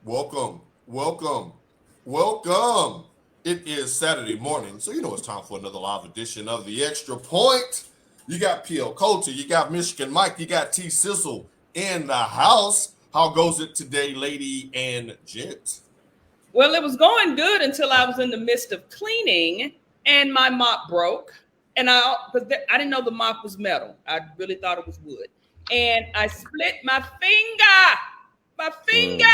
Welcome, welcome, welcome. It is Saturday morning, so you know it's time for another live edition of The Extra Point. You got P.L. Coulter, you got Michigan Mike, you got T. Sizzle in the house. How goes it today, lady and gent? Well, it was going good until I was in the midst of cleaning and my mop broke. And I didn't know the mop was metal. I really thought it was wood. And I split my finger. My finger.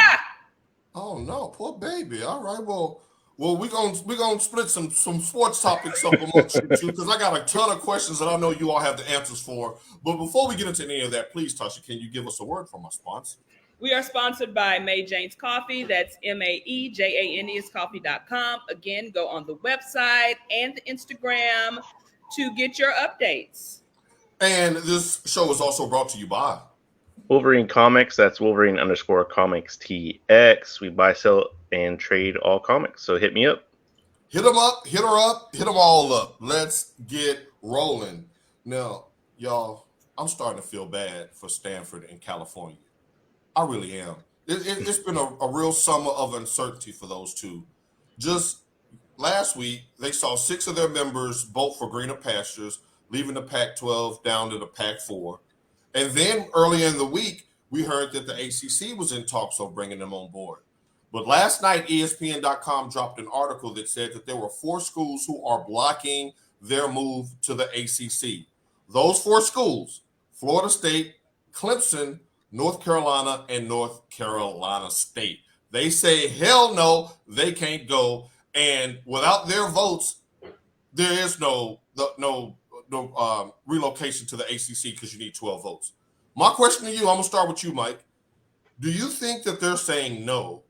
Oh no, poor baby. All right, well, we're gonna split some sports topics up amongst you two because I got a ton of questions that I know you all have the answers for. But before we get into any of that, please, Tasha, can you give us a word from our sponsor? We are sponsored by May Jane's Coffee. That's MAEJANE is coffee.com. Again, go on the website and the Instagram to get your updates. And this show is also brought to you by Wolverine Comics. That's Wolverine_Comics TX. We buy, sell, and trade all comics. So hit me up. Hit them up, hit her up, hit them all up. Let's get rolling. Now, y'all, I'm starting to feel bad for Stanford and California. I really am. It's been a real summer of uncertainty for those two. Just last week, they saw 6 of their members vote for greener pastures, leaving the Pac-12 down to the Pac-4. And then earlier in the week, we heard that the ACC was in talks of bringing them on board. But last night, ESPN.com dropped an article that said that there were 4 schools who are blocking their move to the ACC. Those 4 schools, Florida State, Clemson, North Carolina, and North Carolina State. They say, hell no, they can't go. And without their votes, there is no relocation to the ACC because you need 12 votes. My question to you, I'm going to start with you, Mike. Do you think that they're saying no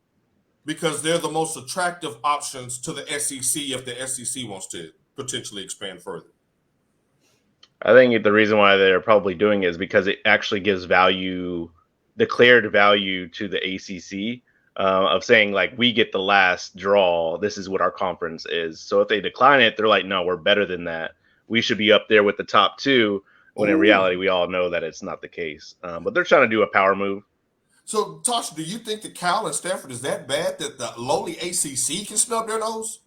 because they're the most attractive options to the SEC if the SEC wants to potentially expand further? I think the reason why they're probably doing it is because it actually gives value, declared value to the ACC of saying, like, we get the last draw. This is what our conference is. So if they decline it, they're like, no, we're better than that. We should be up there with the top 2, when in reality, we all know that it's not the case. But they're trying to do a power move. So, Tasha, do you think that Cal and Stanford is that bad that the lowly ACC can snub their nose?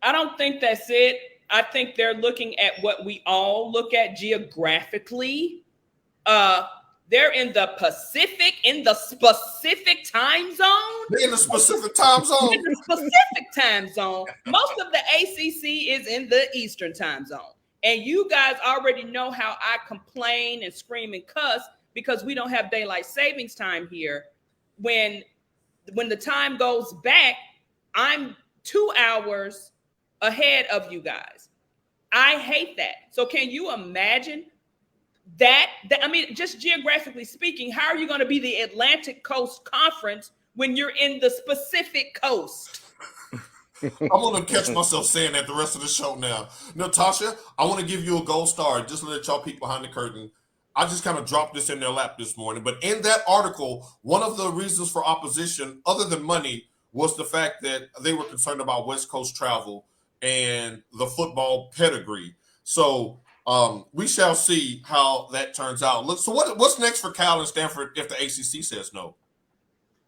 I don't think that's it. I think they're looking at what we all look at geographically. They're in the specific time zone. They're in the specific time zone. In the specific time zone. Most of the ACC is in the Eastern time zone. And you guys already know how I complain and scream and cuss because we don't have daylight savings time here. When the time goes back, I'm 2 hours ahead of you guys. I hate that. So can you imagine that? I mean, just geographically speaking, how are you going to be the Atlantic Coast Conference when you're in the Pacific Coast? I'm going to catch myself saying that the rest of the show now. Natasha, I want to give you a gold star just to let y'all peek behind the curtain. I just kind of dropped this in their lap this morning. But in that article, one of the reasons for opposition, other than money, was the fact that they were concerned about West Coast travel and the football pedigree. So we shall see how that turns out. Look, so what's next for Cal and Stanford if the ACC says no?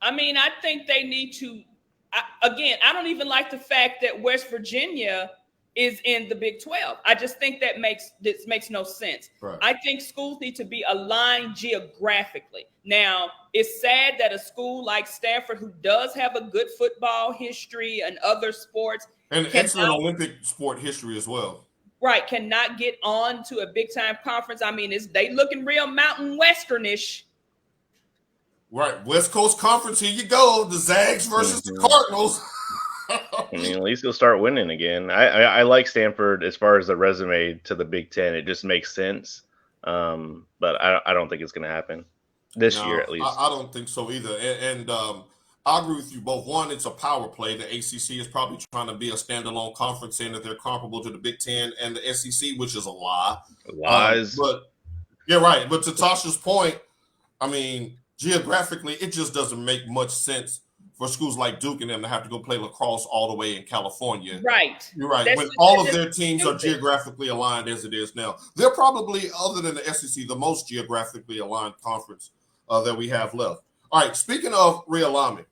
I mean, I think they need to. I don't even like the fact that West Virginia is in the Big 12. I just think that makes no sense. Right. I think schools need to be aligned geographically. Now, it's sad that a school like Stanford, who does have a good football history and other sports, and excellent Olympic sport history as well, right, cannot get on to a big-time conference. I mean, they looking real Mountain Westernish. Right, West Coast Conference, here you go. The Zags versus the Cardinals. I mean, at least he'll start winning again. I like Stanford as far as the resume to the Big Ten. It just makes sense. But I don't think it's going to happen this year, at least. I don't think so either. And I agree with you both. One, it's a power play. The ACC is probably trying to be a standalone conference, saying that they're comparable to the Big Ten and the SEC, which is a lie. Lies. But yeah, right. But to Tasha's point, I mean, geographically, it just doesn't make much sense for schools like Duke and them to have to go play lacrosse all the way in California. Right. You're right. When all of their teams are geographically aligned as it is now. They're probably, other than the SEC, the most geographically aligned conference that we have left. All right, speaking of realignment,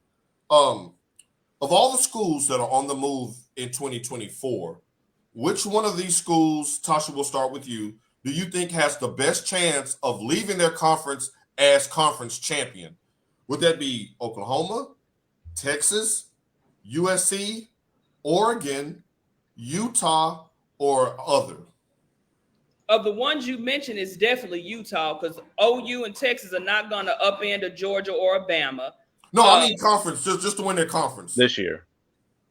of all the schools that are on the move in 2024, which one of these schools, Tasha, we'll start with you, do you think has the best chance of leaving their conference as conference champion? Would that be Oklahoma, Texas, USC, Oregon, Utah, or other? Of the ones you mentioned, it's definitely Utah, because OU and Texas are not going to upend a Georgia or a Bama. No, I mean conference, just to win their conference. This year.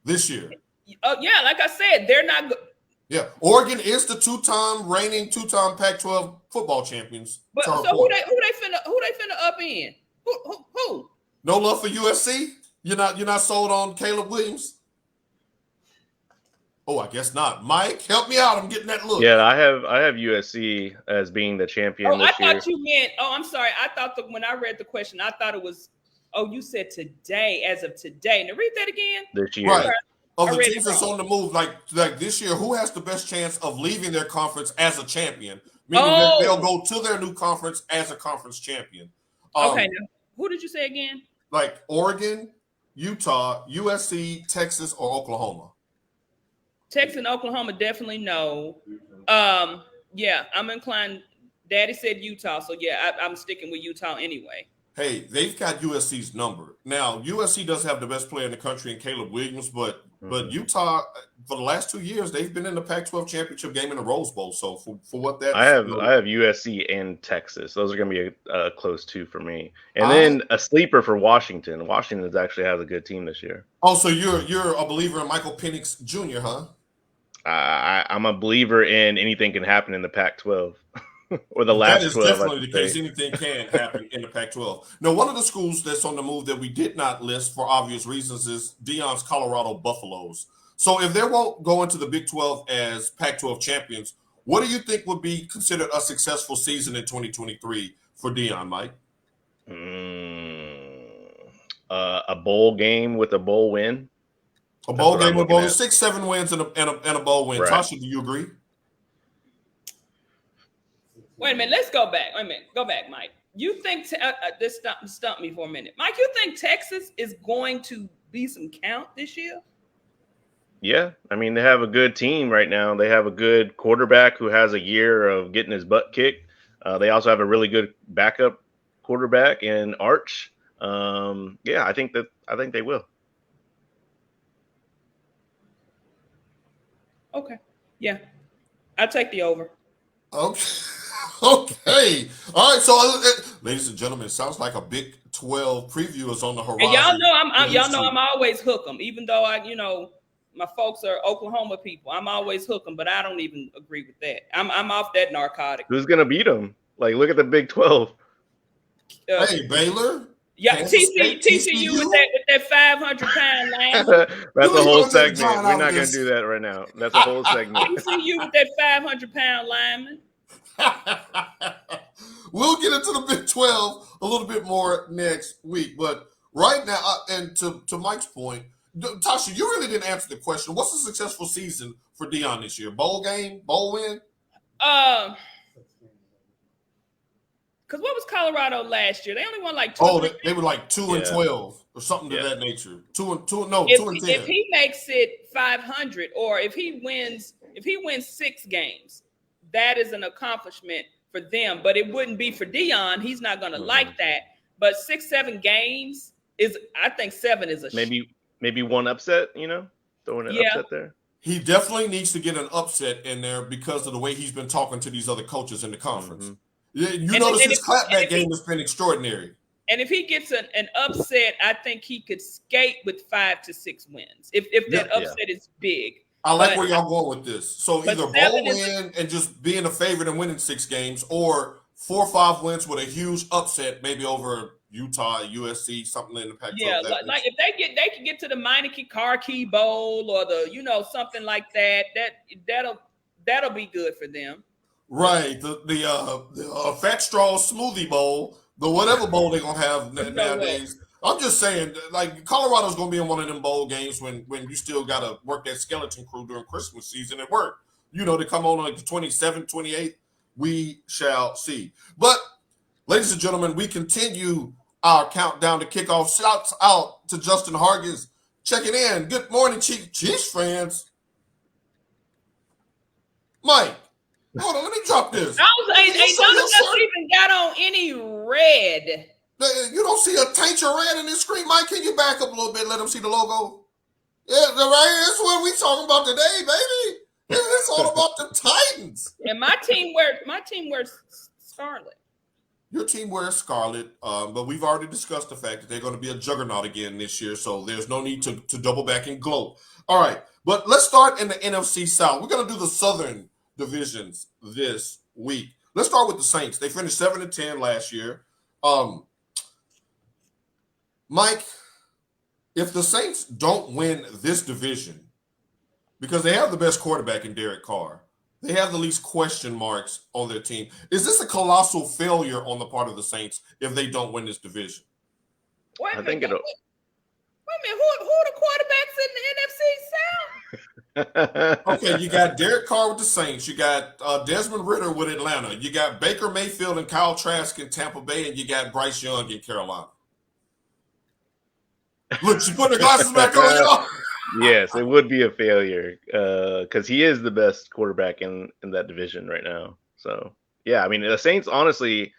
Yeah, like I said, they're not good. Yeah, Oregon is the reigning two-time Pac-12 football champions. But so who they finna upend? Who? No love for USC? You're not sold on Caleb Williams? Oh, I guess not. Mike, help me out. I'm getting that look. Yeah, I have USC as being the champion this year. I thought you meant. Oh, I'm sorry. I thought when I read the question, I thought it was. Oh, you said today, as of today. Now read that again. This year, right? Of the teams that's on the move, like this year, who has the best chance of leaving their conference as a champion? Meaning that they'll go to their new conference as a conference champion. Okay. Now, who did you say again? Like Oregon, Utah, USC, Texas, or Oklahoma? Texas and Oklahoma definitely no. Yeah, I'm inclined. Daddy said Utah, so yeah, I'm sticking with Utah anyway. Hey, they've got USC's number. Now, USC does have the best player in the country in Caleb Williams, but Utah, for the last 2 years, they've been in the Pac-12 championship game in the Rose Bowl. So for what that, I have USC and Texas. Those are going to be a close two for me. And then a sleeper for Washington. Washington's actually has a good team this year. Oh, so you're a believer in Michael Penix Jr., huh? I'm a believer in anything can happen in the Pac-12. Or the last 12. That is definitely the case. Anything can happen in the Pac-12. Now, one of the schools that's on the move that we did not list for obvious reasons is Deion's Colorado Buffaloes. So if they won't go into the Big 12 as Pac-12 champions, what do you think would be considered a successful season in 2023 for Deion, Mike? A bowl game with a bowl win. A bowl game with 6-7 wins and a bowl win. Right. Tasha, do you agree? Wait a minute. Let's go back. Go back, Mike. You think this stumped me for a minute, Mike? You think Texas is going to be some count this year? Yeah, I mean they have a good team right now. They have a good quarterback who has a year of getting his butt kicked. They also have a really good backup quarterback in Arch. Yeah, I think they will. Okay. Yeah, I'll take the over. Okay. Okay. All right. So, ladies and gentlemen, it sounds like a Big 12 preview is on the horizon. And y'all know I'm always hook 'em, even though my folks are Oklahoma people. I'm always hook 'em, but I don't even agree with that. I'm off that narcotic. Who's gonna beat them? Like, look at the Big 12. Hey, Baylor. Yeah, TCU with that 500-pound lineman. That's a whole segment. We're not gonna do that right now. That's a whole segment. TCU with that 500-pound lineman. We'll get into the Big 12 a little bit more next week, but right now, and to Mike's point, Tasha, you really didn't answer the question. What's a successful season for Deion this year? Bowl game, bowl win? Because what was Colorado last year? They only won like 2. Oh, they were like 2-12 or something to that nature. 2 and 10. If he makes it 500, or if he wins 6 games, that is an accomplishment for them. But it wouldn't be for Deion. He's not going to like that. But 6-7 games I think 7 is a maybe one upset. Throwing an upset there. He definitely needs to get an upset in there because of the way he's been talking to these other coaches in the conference. Notice his clapback game has been extraordinary. And if he gets an upset, I think he could skate with 5 to 6 wins. If that upset is big. I like where y'all going with this. So either bowl win and just being a favorite and winning 6 games, or 4 or 5 wins with a huge upset, maybe over Utah, USC, something in the Pac-12. Yeah, like if they can get to the Meineke Car-Key Bowl or the something like that. That'll be good for them. Right, the Fat Straw Smoothie Bowl, the whatever bowl they're gonna have nowadays. I'm just saying, like, Colorado's going to be in one of them bowl games when you still got to work that skeleton crew during Christmas season at work. To come on like the 27th, 28th, we shall see. But, ladies and gentlemen, we continue our countdown to kickoff. Shouts out to Justin Hargis checking in. Good morning, Chiefs fans. Mike, hold on, let me drop this. Ain't none of us even got on any red. You don't see a taint of red in this screen, Mike? Can you back up a little bit? Let them see the logo. Yeah, right. That's what we talking about today, baby. It's all about the Titans. And my team wears scarlet. Your team wears scarlet, but we've already discussed the fact that they're going to be a juggernaut again this year, so there's no need to double back and gloat. All right, but let's start in the NFC South. We're going to do the Southern divisions this week. Let's start with the Saints. They finished 7-10 last year. Mike, if the Saints don't win this division, because they have the best quarterback in Derek Carr, they have the least question marks on their team. Is this a colossal failure on the part of the Saints if they don't win this division? Wait a minute, who are the quarterbacks in the NFC South? Okay, you got Derek Carr with the Saints. You got Desmond Ridder with Atlanta. You got Baker Mayfield and Kyle Trask in Tampa Bay, and you got Bryce Young in Carolina. Look, she put her glasses back on, y'all. Yes, it would be a failure because he is the best quarterback in that division right now. So, yeah, I mean, the Saints honestly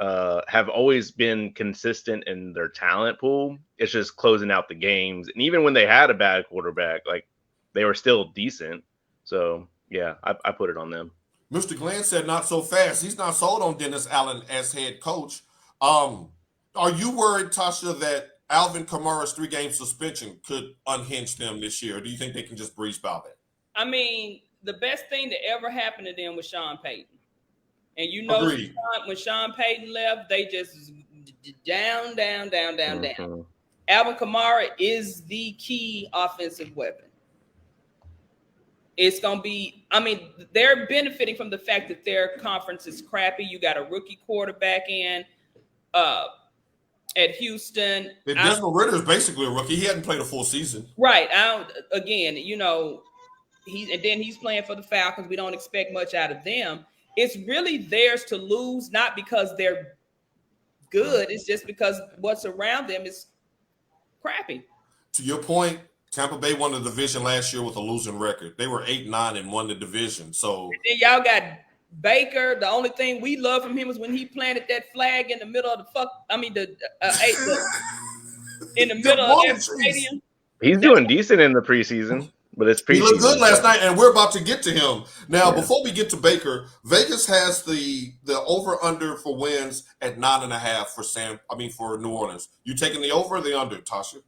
have always been consistent in their talent pool. It's just closing out the games. And even when they had a bad quarterback, like, they were still decent. So, yeah, I put it on them. Mr. Glenn said not so fast. He's not sold on Dennis Allen as head coach. Are you worried, Tasha, that Alvin Kamara's 3-game suspension could unhinge them this year? Or do you think they can just breeze by that? I mean, the best thing that ever happened to them was Sean Payton. And you know, when Sean Payton left, they just down. Alvin Kamara is the key offensive weapon. It's going to be, I mean, they're benefiting from the fact that their conference is crappy. You got a rookie quarterback in at Houston. Desmond Ridder is basically a rookie. He hadn't played a full season. Right. He's playing for the Falcons. We don't expect much out of them. It's really theirs to lose, not because they're good. It's just because what's around them is crappy. To your point, Tampa Bay won the division last year with a losing record. They were 8-9 and won the division. So and then y'all got Baker. The only thing we love from him was when he planted that flag in the middle of in the middle of that stadium. He's doing decent in the preseason, but it's preseason. He looked good last night, and we're about to get to him. Now, before we get to Baker, Vegas has the over-under for wins at 9.5 for New Orleans. You taking the over or the under, Tasha?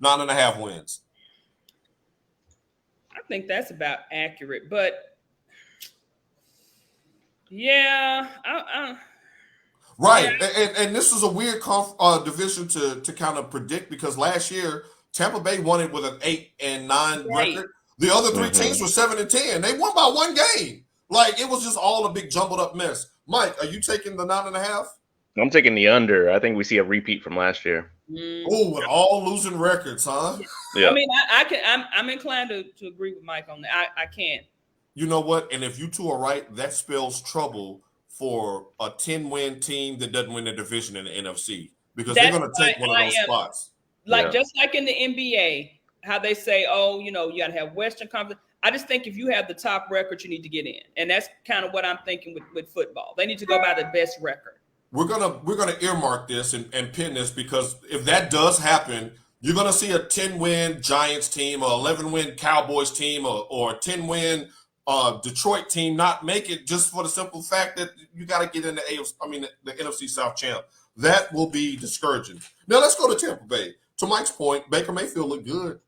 9.5 wins. I think that's about accurate, but yeah, right. And this is a weird division to kind of predict because last year Tampa Bay won it with an 8-9 record. The other three teams were 7-10. They won by one game. Like, it was just all a big jumbled up mess. Mike, are you taking the 9.5? I'm taking the under. I think we see a repeat from last year. Oh, with all losing records, huh? Yeah. I mean, I'm inclined to agree with Mike on that. I can't. You know what? And if you two are right, that spells trouble for a 10-win team that doesn't win the division in the NFC because they're going to take one of those spots. Just like in the NBA, how they say, you got to have Western Conference. I just think if you have the top record, you need to get in. And that's kind of what I'm thinking with football. They need to go by the best record. We're gonna earmark this and pin this because if that does happen, you're gonna see a 10-win Giants team, or 11-win Cowboys team, or a 10-win Detroit team not make it just for the simple fact that you got to get in the NFC South champ. That will be discouraging. Now let's go to Tampa Bay. To Mike's point, Baker Mayfield looked good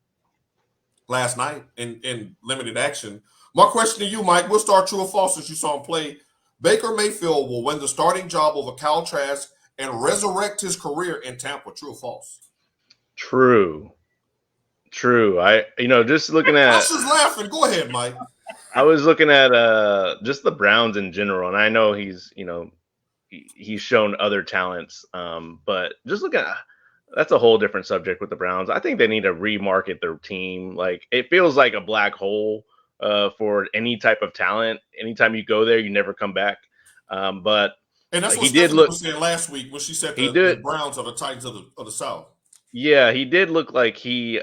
last night in limited action. My question to you, Mike, we'll start true or false since you saw him play. Baker Mayfield will win the starting job over Kyle Trask and resurrect his career in Tampa. True or false? True. Just looking at. Josh is laughing. Go ahead, Mike. I was looking at just the Browns in general, and I know he's shown other talents, but just looking at that's a whole different subject with the Browns. I think they need to remarket their team. Like, it feels like a black hole for any type of talent. Anytime you go there, you never come back. But And that's Like, what he did Stephanie look. was saying last week when she said He the did. Browns are the Titans of the South. Yeah, he did look like he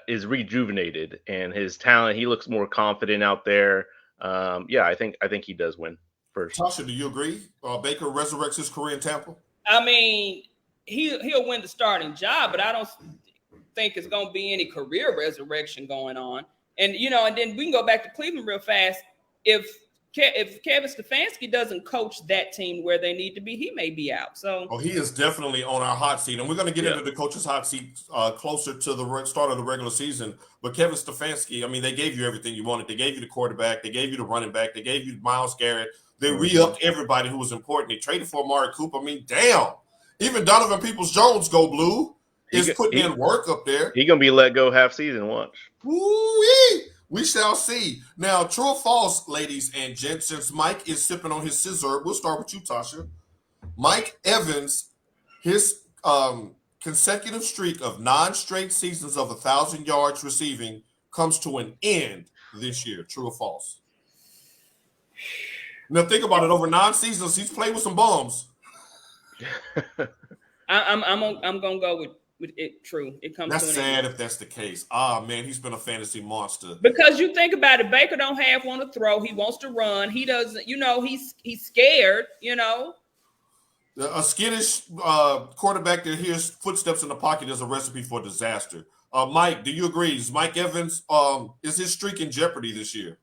is rejuvenated, and his talent. He looks more confident out there. Yeah, I think he does win first. Tasha, do you agree? Baker resurrects his career in Tampa. I mean, he'll win the starting job, but I don't think it's going to be any career resurrection going on. And and then we can go back to Cleveland real fast. If Kevin Stefanski doesn't coach that team where they need to be, he may be out. So, he is definitely on our hot seat, and we're going to get into the coach's hot seat closer to the start of the regular season. But Kevin Stefanski, I mean, they gave you everything you wanted. They gave you the quarterback. They gave you the running back. They gave you Myles Garrett. They re-upped everybody who was important. They traded for Amari Cooper. I mean, damn. Even Donovan Peoples-Jones, go blue, is putting in work up there. He's going to be let go half season. Watch. Woo-wee. We shall see. Now, true or false, ladies and gents, since Mike is sipping on his scissor, we'll start with you, Tasha. Mike Evans, his consecutive streak of 9 straight seasons of 1,000 yards receiving comes to an end this year. True or false? Now, think about it. Over 9 seasons, he's played with some bums. I'm gonna go with it. True. It comes. That's to an sad end. if that's the case. Ah, man, he's been a fantasy monster. Because you think about it, Baker don't have one to throw. He wants to run. He doesn't. He's scared. A skittish quarterback that hears footsteps in the pocket is a recipe for disaster. Mike, do you agree? Is Mike Evans, is his streak in jeopardy this year?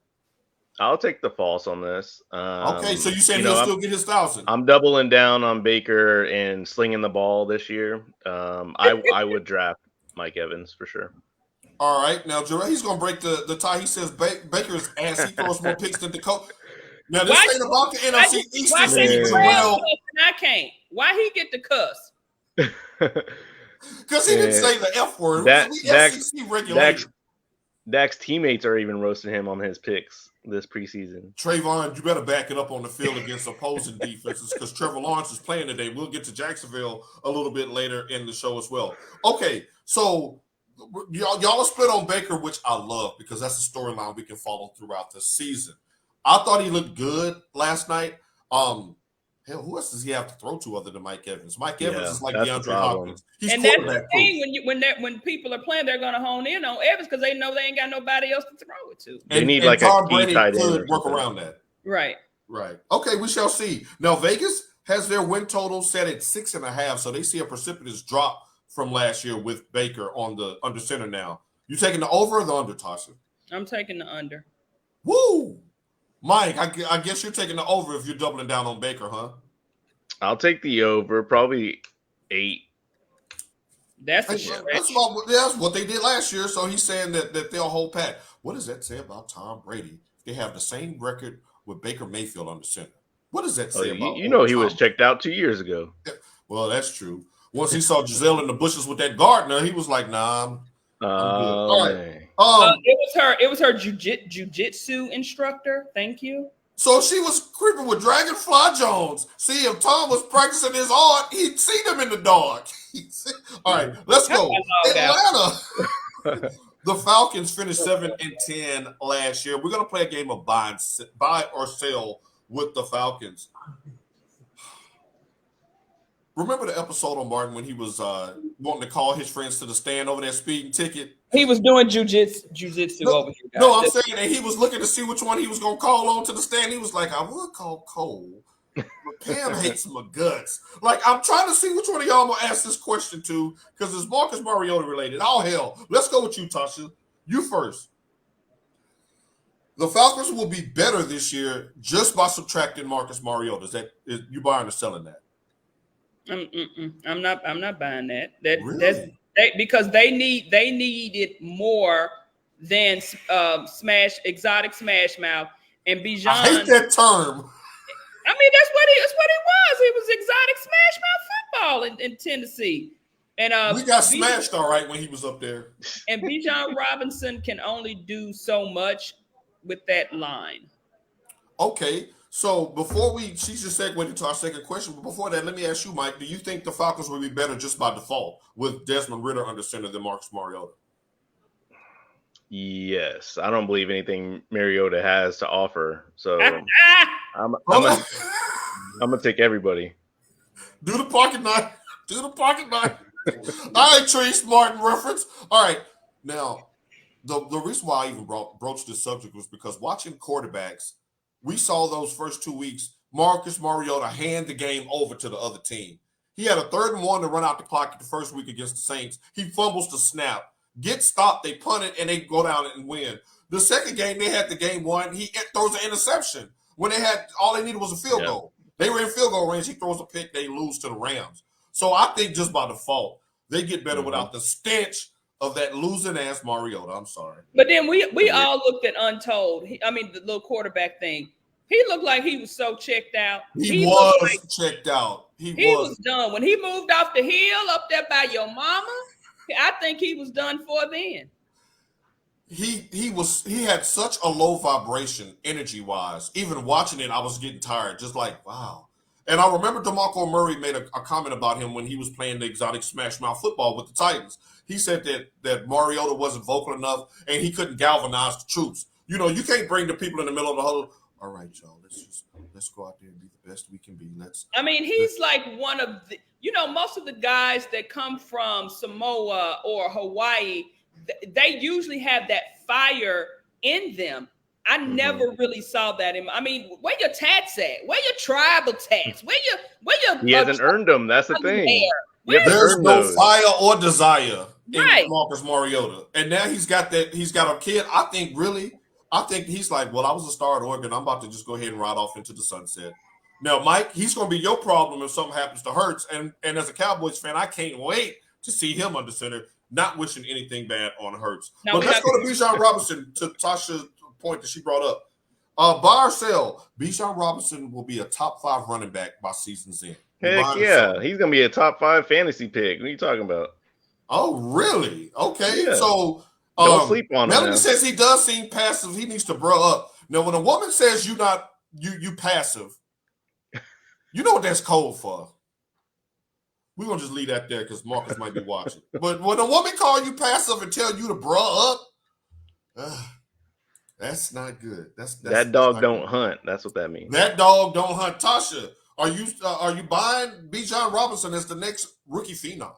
I'll take the false on this. Okay, so you saying he'll still get his 1,000? I'm doubling down on Baker and slinging the ball this year. I would draft Mike Evans for sure. All right, now Jerry, he's going to break the tie. He says Baker's ass. He throws more picks than Dakota. Now this ain't about the NFC East. Why This ain't Terrell. I can't. Why he get the cuss? Because he didn't say the F word. Dak's teammates are even roasting him on his picks this preseason. Trayvon, you better back it up on the field against opposing defenses because Trevor Lawrence is playing today. We'll get to Jacksonville a little bit later in the show as well. Okay, so y'all are split on Baker, which I love because that's a storyline we can follow throughout the season. I thought he looked good last night. Hell, who else does he have to throw to other than Mike Evans? Mike Evans is like DeAndre Hopkins. He's and that's the thing when people are playing, they're going to hone in on Evans because they know they ain't got nobody else to throw it to. They need like Tom a Brady tight end could work around that. Right. Okay, we shall see. Now Vegas has their win total set at 6.5, so they see a precipitous drop from last year with Baker on the under center now. You taking the over or the under, Tasha? I'm taking the under. Woo! Mike, I guess you're taking the over if you're doubling down on Baker, huh? I'll take the over, probably 8. That's what they did last year. So he's saying that they'll hold pat. What does that say about Tom Brady? They have the same record with Baker Mayfield on the center. What does that say about? He was checked out 2 years ago. Yeah. Well, that's true. Once he saw Giselle in the bushes with that gardener, he was like, "Nah, I'm good." All right. It was her jujitsu instructor. Thank you. So she was creeping with Dragonfly Jones. See, if Tom was practicing his art, he'd see them in the dark. All right, let's go. Atlanta. The Falcons finished 7-10 last year. We're going to play a game of buy or sell with the Falcons. Remember the episode on Martin when he was wanting to call his friends to the stand over that speeding ticket? He was doing jujitsu over here. Guys. No, I'm saying that he was looking to see which one he was going to call on to the stand. He was like, I would call Cole, but Pam hates my guts. Like, I'm trying to see which one of y'all I'm going to ask this question to because it's Marcus Mariota related. Oh, hell. Let's go with you, Tasha. You first. The Falcons will be better this year just by subtracting Marcus Mariota. Is you buying or selling that? I'm not buying that. Really? Because they need it more than exotic smash mouth and Bijan. I hate that term. I mean, that's what he was. He was exotic smash mouth football in Tennessee. And we got smashed all right when he was up there. And Bijan Robinson can only do so much with that line. Okay. So she just segued into our second question. But before that, let me ask you, Mike, do you think the Falcons will be better just by default with Desmond Ridder under center than Marcus Mariota? Yes. I don't believe anything Mariota has to offer. So I'm gonna take everybody. Do the pocket knife. Do the pocket knife. All right, Trace Martin reference. All right. Now, the reason why I even broached this subject was because watching quarterbacks, we saw those first 2 weeks, Marcus Mariota hand the game over to the other team. He had a 3rd and 1 to run out the clock the first week against the Saints. He fumbles the snap. Get stopped. They punt it, and they go down and win. The second game, they had the game won. He throws an interception when they had all they needed was a field goal. They were in field goal range. He throws a pick. They lose to the Rams. So I think just by default, they get better without the stench of that losing-ass Mariota. I'm sorry. But then we all looked at Untold. The little quarterback thing. He looked like he was so checked out. He was checked out. He was done. When he moved off the hill up there by your mama, I think he was done for then. He had such a low vibration energy-wise. Even watching it, I was getting tired. Just like, wow. And I remember DeMarco Murray made a comment about him when he was playing the exotic smash mouth football with the Titans. He said that Mariota wasn't vocal enough and he couldn't galvanize the troops. You know, you can't bring the people in the middle of the huddle. All right, y'all, let's go out there and be the best we can be. He's like one of the, most of the guys that come from Samoa or Hawaii, they usually have that fire in them. I never really saw that in. Where your tats at? Where your tribal tats? Where your? He hasn't earned them. That's the thing. There's no fire or desire in Marcus Mariota, and now he's got that. He's got a kid. I think he's like, well, I was a star at Oregon. I'm about to just go ahead and ride off into the sunset. Now, Mike, he's going to be your problem if something happens to Hurts, and as a Cowboys fan, I can't wait to see him under center. Not wishing anything bad on Hurts. But let's go to Bijan Robinson, to Tasha's point that she brought up. Buy or sell, Bijan Robinson will be a top 5 running back by season's end. Heck yeah. He's going to be a top 5 fantasy pick. What are you talking about? Oh, really? Okay. Yeah. So don't sleep on him. Melanie says he does seem passive. He needs to bro up. Now, when a woman says you passive, you know what that's code for. We're going to just leave that there because Marcus might be watching. But when a woman call you passive and tell you to bro up, that's not good. That dog don't hunt. That's what that means. That dog don't hunt. Tasha, are you buying Bijan Robinson as the next rookie phenom?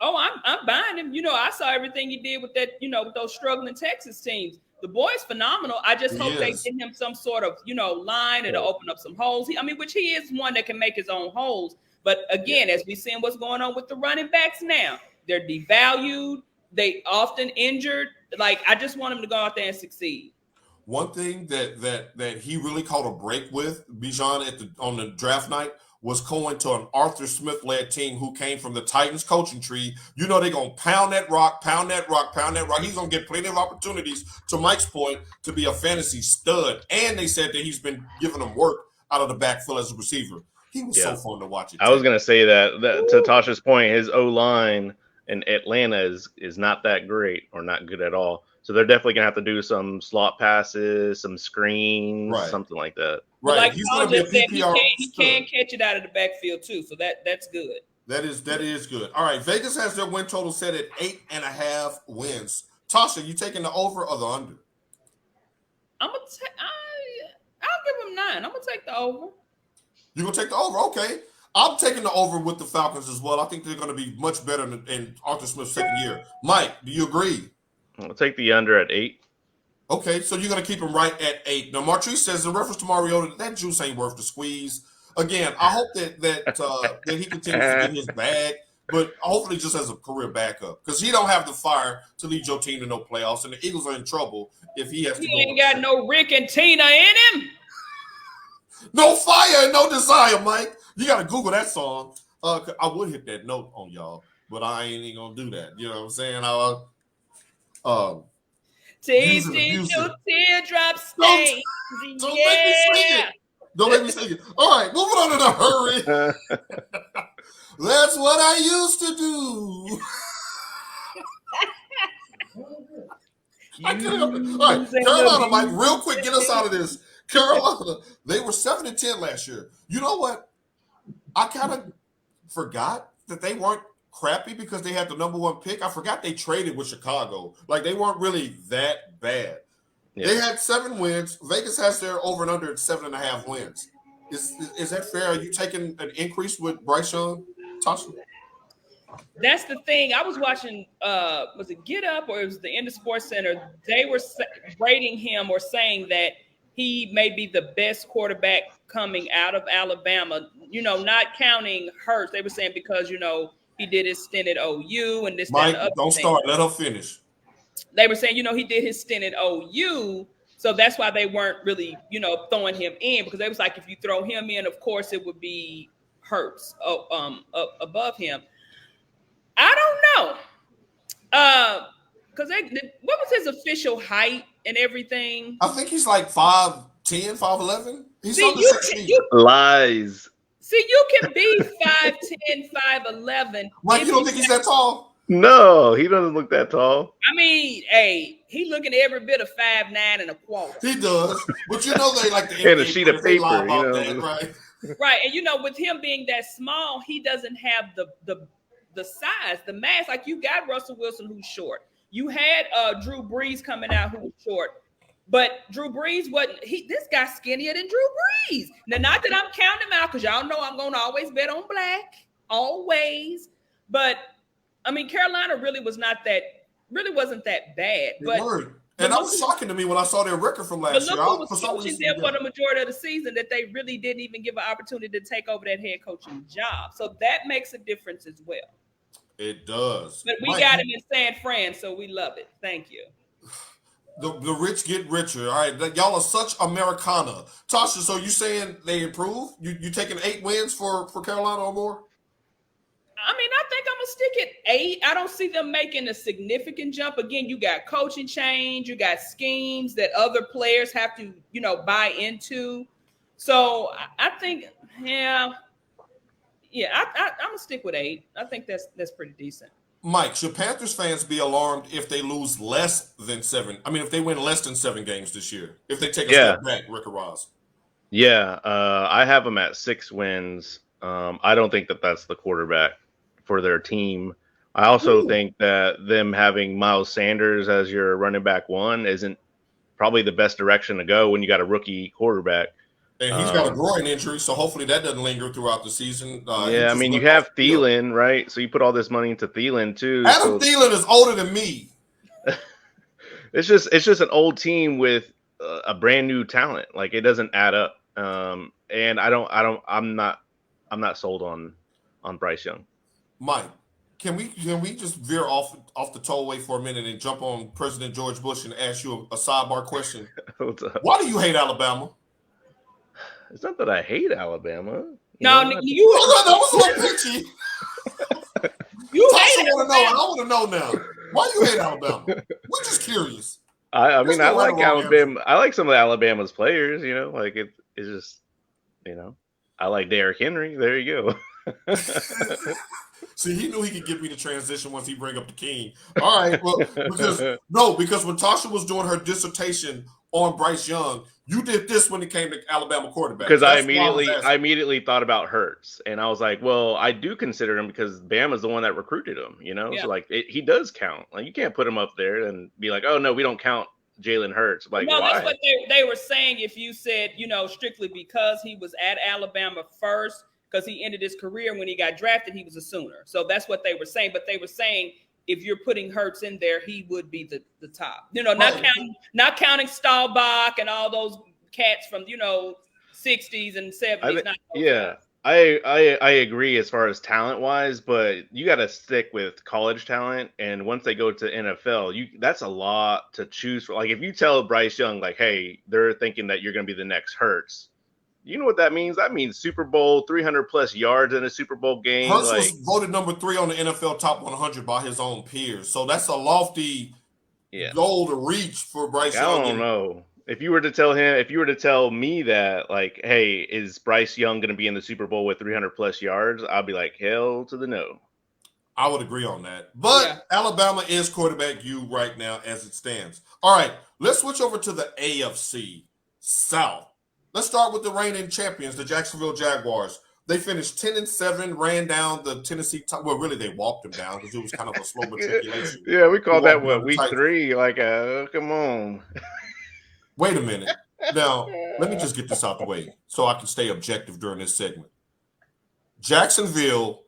Oh, I'm buying him. I saw everything he did with that, with those struggling Texas teams. The boy's phenomenal. I just hope they get him some sort of, line and open up some holes. Which he is one that can make his own holes. But again, as we see what's going on with the running backs now, they're devalued. They often injured. Like, I just want him to go out there and succeed. One thing that he really caught a break with, Bijan, on the draft night, was going to an Arthur Smith-led team who came from the Titans coaching tree. They're going to pound that rock. He's going to get plenty of opportunities, to Mike's point, to be a fantasy stud. And they said that he's been giving them work out of the backfield as a receiver. He was so fun to watch. I was going to say that to Tasha's point, his O-line in Atlanta is not that great or not good at all. So they're definitely going to have to do some slot passes, some screens, something like that. Right. Like he's going to be a PPR. He can catch it out of the backfield too. So that's good. That is good. All right. Vegas has their win total set at 8.5 wins. Tasha, you taking the over or the under? I'll give him 9. I'm going to take the over. You're going to take the over? Okay. I'm taking the over with the Falcons as well. I think they're going to be much better in Arthur Smith's second year. Mike, do you agree? I'll take the under at 8. Okay, so you're going to keep him right at 8. Now, Martrice says, in reference to Mariota, that juice ain't worth the squeeze. Again, I hope that he continues to get his bag, but hopefully just as a career backup, because he don't have the fire to lead your team to no playoffs, and the Eagles are in trouble if he has to go. He ain't got no Rick and Tina in him. No fire and no desire, Mike. You got to Google that song. I would hit that note on y'all, but I ain't even going to do that. You know what I'm saying? Tasting your teardrops stains. Don't make me sing it. Don't make me sing it. All right, moving on in a hurry. That's what I used to do. I can't help it. All right, Carolina, Mike, real quick, get us out of this. Carolina, they were 7-10 last year. You know what? I kind of forgot that they weren't crappy because they had the number 1 pick. I forgot they traded with Chicago. Like, they weren't really that bad. Yeah. They had 7 wins. Vegas has their over and under at 7.5 wins. Is that fair? Are you taking an increase with Bryce Young, Tasha? That's the thing. I was watching, was it Get Up or it was the End of Sports Center? They were rating him or saying that he may be the best quarterback coming out of Alabama, not counting Hurts. They were saying because, he did his stint at OU and this, Mike, that, and the other don't thing. start. Let her finish. They were saying, he did his stint at OU. So that's why they weren't really, throwing him in, because they was like, if you throw him in, of course, it would be Hurts above him. I don't know. Because what was his official height and everything? I think he's like 5'10", 5'11". He's on the you, six feet. Lies. See, you can be 5'10", 5'11". Mike, you don't think he's that tall? No, he doesn't look that tall. I mean, hey, he looking every bit of 5'9" and a quarter. He does. But they like the and a sheet of paper, that, right? Right, and with him being that small, he doesn't have the size, the mass. Like, you got Russell Wilson, who's short. You had Drew Brees coming out, who's short. But Drew Brees wasn't. This guy's skinnier than Drew Brees. Now, not that I'm counting him out, because y'all know I'm going to always bet on black, always. But I mean, Carolina really wasn't that bad. But and that was shocking to me when I saw their record from last year. But look who was coaching them for the majority of the season, that they really didn't even give an opportunity to take over that head coaching job. So that makes a difference as well. It does. But we got him in San Fran, so we love it. Thank you. The rich get richer. All right, y'all are such Americana. Tasha, so you saying they improve? You taking 8 wins for Carolina or more? I mean, I think I'm going to stick at 8. I don't see them making a significant jump. Again, you got coaching change. You got schemes that other players have to, buy into. So I think, I'm going to stick with 8. I think that's pretty decent. Mike, should Panthers fans be alarmed if they lose less than 7? I mean, if they win less than 7 games this year, if they take a step back, Rick or Roz? Yeah, I have them at 6 wins. I don't think that's the quarterback for their team. I also think that them having Miles Sanders as your running back 1 isn't probably the best direction to go when you got a rookie quarterback. And he's got a groin injury, so hopefully that doesn't linger throughout the season. I mean, you have Thielen, right? So you put all this money into Thielen too. Adam Thielen is older than me. It's just an old team with a brand new talent. Like, it doesn't add up. And I'm not sold on Bryce Young. Mike, can we just veer off the tollway for a minute and jump on President George Bush and ask you a sidebar question? What's up? Why do you hate Alabama? It's not that I hate Alabama. That was a little pitchy. I want to know now. Why you hate Alabama? We're just curious. I mean, I like Alabama. I like some of Alabama's players. Like it's just, I like Derrick Henry. There you go. See, he knew he could get me to transition once he bring up the king. All right, well, because when Tasha was doing her dissertation on Bryce Young, you did this when it came to Alabama quarterback. Because I immediately thought about Hurts, and I was like, well, I do consider him because Bama's the one that recruited him. Yeah. So he does count. Like, you can't put him up there and be like, oh no, we don't count Jalen Hurts. Like, no, why? that's what they were saying. If you said, strictly because he was at Alabama first, because he ended his career when he got drafted, he was a Sooner. So that's what they were saying. But they were saying if you're putting Hurts in there, he would be the top. Not counting Staubach and all those cats from 60s and 70s. I agree as far as talent wise, but you got to stick with college talent. And once they go to NFL, that's a lot to choose for. Like, if you tell Bryce Young, like, hey, they're thinking that you're going to be the next Hurts. You know what that means? That means Super Bowl, 300+ yards in a Super Bowl game. Hurts was voted number 3 on the NFL Top 100 by his own peers. So that's a lofty goal to reach for Bryce Young. I don't know. If you were to tell me that, like, hey, is Bryce Young going to be in the Super Bowl with 300+ yards? I'll be like, hell to the no. I would agree on that. But Alabama is quarterback you right now as it stands. All right, let's switch over to the AFC South. Let's start with the reigning champions, the Jacksonville Jaguars. They finished 10-7, ran down the Tennessee. Well, really, they walked them down because it was kind of a slow matriculation. Yeah, we called that week 3. Like, come on. Wait a minute. Now, let me just get this out the way so I can stay objective during this segment. Jacksonville,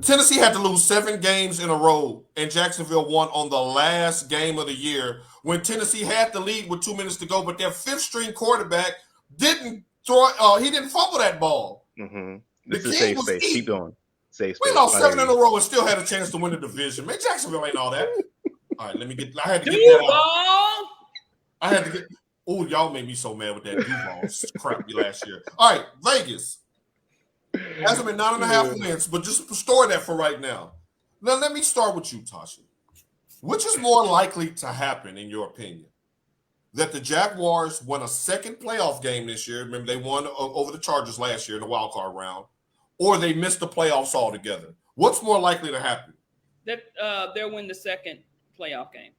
Tennessee had to lose 7 games in a row, and Jacksonville won on the last game of the year when Tennessee had the lead with 2 minutes to go, but their 5th-string quarterback didn't he didn't fumble that ball. Mm-hmm. This is safe space. Keep going. Safe space. We lost 7 in a row and still had a chance to win the division. Man, Jacksonville ain't all that. All right, I had to get that out. I had to get. Oh, y'all made me so mad with that Duval crap last year. All right, Vegas hasn't been 9.5 wins, but just store that for right now. Now, let me start with you, Tasha. Which is more likely to happen, in your opinion? That the Jaguars won a second playoff game this year. Remember, they won over the Chargers last year in the wild card round, or they missed the playoffs altogether. What's more likely to happen? That they'll win the second playoff game.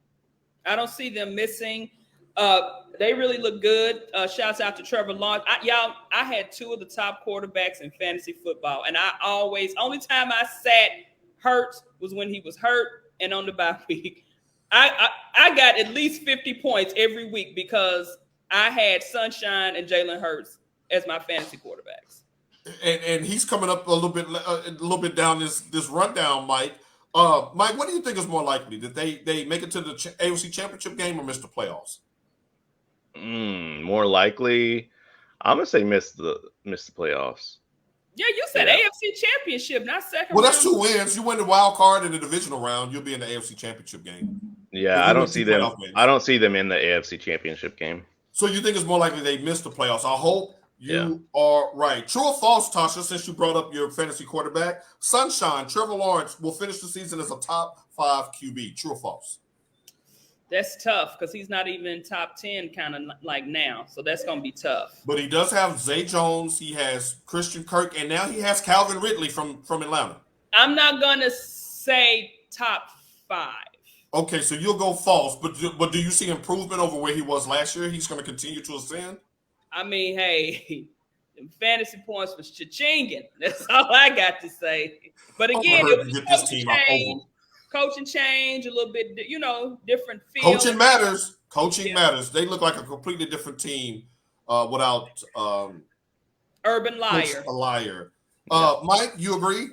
I don't see them missing. They really look good. Shouts out to Trevor Lawrence. I had 2 of the top quarterbacks in fantasy football, and only time I sat hurt was when he was hurt and on the bye week. I got at least 50 points every week because I had Sunshine and Jalen Hurts as my fantasy quarterbacks. And he's coming up a little bit down this rundown, Mike. Mike, what do you think is more likely? That they make it to the AFC Championship game or miss the playoffs? More likely, I'm gonna say miss the playoffs. Yeah, you said AFC Championship, not second. Well, that's 2 wins. You win the wild card in the divisional round, you'll be in the AFC Championship game. Yeah, I don't see them. I don't see them in the AFC Championship game. So you think it's more likely they miss the playoffs? I hope you are right. True or false, Tasha? Since you brought up your fantasy quarterback, Sunshine Trevor Lawrence will finish the season as a top 5 QB. True or false? That's tough because he's not even top 10 kind of like now. So that's going to be tough. But he does have Zay Jones. He has Christian Kirk. And now he has Calvin Ridley from Atlanta. I'm not going to say top 5. Okay, so you'll go false. But do you see improvement over where he was last year? He's going to continue to ascend? I mean, hey, fantasy points was cha-chinging. That's all I got to say. But again, it was coaching change, a little bit, different feel. Coaching matters. Coaching matters. They look like a completely different team without Urban Liar. Mike, you agree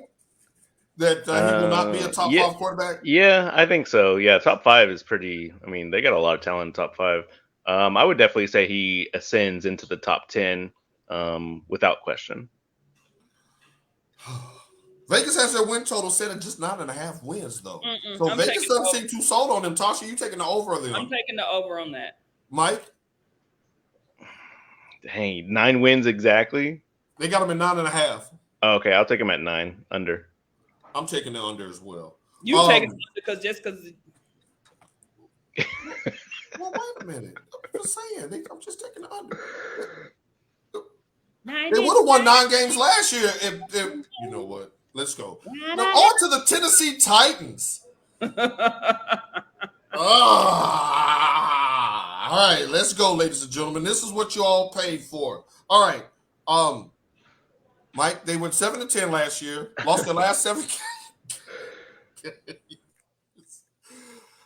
that he will not be a top 5 quarterback? Yeah, I think so. Yeah, top 5 is pretty. I mean, they got a lot of talent in top 5. I would definitely say he ascends into the top 10 without question. Vegas has their win total set at just 9.5 wins, though. So Vegas doesn't seem too sold on them. Tasha, you taking the over on them? I'm taking the over on that. Mike? Dang, 9 wins exactly? They got them in 9.5. Oh, okay, I'll take them at 9 under. I'm taking the under as well. You taking the under because. Well, wait a minute. I'm just saying. I'm just taking the under. They would have won 9 games last year if you know what. Let's go. Now on to the Tennessee Titans. All right, let's go, ladies and gentlemen. This is what you all paid for. All right. Mike, they went 7-10 last year. Lost their last 7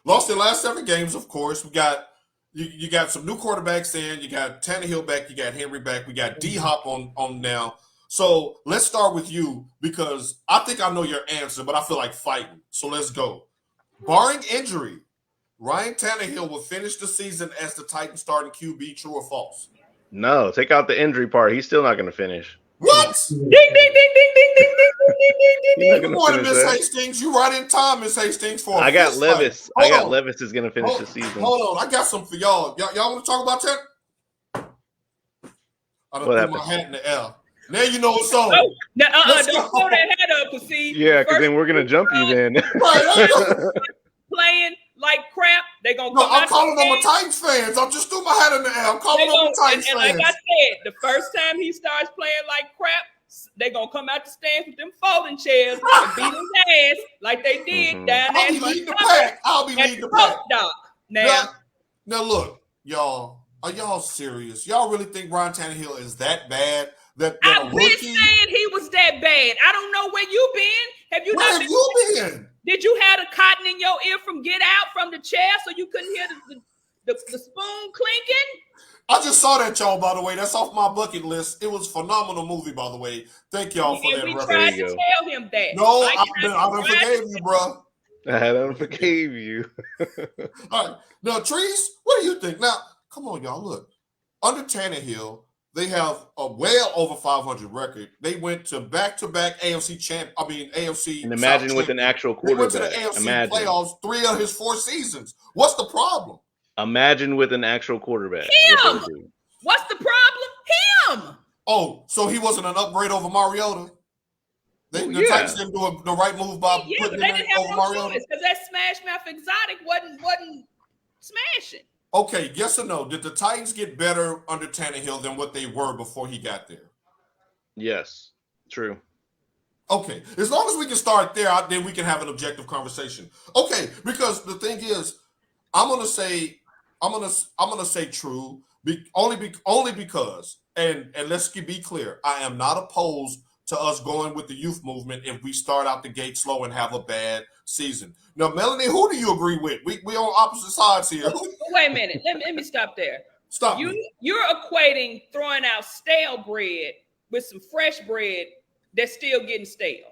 Lost their last 7 games, of course. We got you got some new quarterbacks in. You got Tannehill back. You got Henry back. We got D-Hop on now. So let's start with you because I think I know your answer, but I feel like fighting. So let's go. Barring injury, Ryan Tannehill will finish the season as the Titans starting QB. True or false? No, take out the injury part. He's still not going to finish. What? Ding, ding, ding, ding, ding, ding, ding, ding, ding, ding. Good morning, Miss Hastings. You right in time, Miss Hastings. I got Levis. Levis is going to finish the season. Hold on. I got something for y'all. Y'all want to talk about that? I don't put my hat in the air. Now you know what's on. Oh, don't throw that hat up, cause see. Yeah, because then we're gonna jump you then. Playing like crap, they gonna. No, I'm calling them a Titans fans. I'm just threw my hat in the air. I'm calling them a Titans fans. And like I said, the first time he starts playing like crap, they gonna come out the stands with them folding chairs and beat his ass like they did down there. I'll be leading the pack. I'll be leading the pack. Now, look, y'all. Are y'all serious? Y'all really think Ryan Tannehill is that bad? I've been saying he was that bad. I don't know where you been. Have you where have you been? Did you have a cotton in your ear from Get Out from the chair so you couldn't hear the spoon clinking? I just saw that, y'all, by the way. That's off my bucket list. It was a phenomenal movie, by the way. Thank y'all for that we reference. tried to tell him that. No, I done forgave you, bro. I done forgave you. All right. Now, Trees, what do you think? Now, come on, y'all. Look, under Tannehill, they have a well over 500 record. They went to back-to-back AFC. And imagine South with an actual quarterback. They went to the AFC playoffs 3 of his 4 seasons. What's the problem? Imagine with an actual quarterback. Him. What's the problem? Him. Oh, so he wasn't an upgrade over Mariota? The Titans didn't do the right move by putting him over Mariota? Because that smash mouth exotic wasn't smashing. Okay, yes or no? Did the Titans get better under Tannehill than what they were before he got there? Yes, true. Okay, as long as we can start there, then we can have an objective conversation. Okay, because the thing is, I'm gonna say true, only because, and let's be clear, I am not opposed to us going with the youth movement if we start out the gate slow and have a bad season. Now, Melanie, who do you agree with? We on opposite sides here. Wait a minute. Let me stop there. Stop. You're equating throwing out stale bread with some fresh bread that's still getting stale.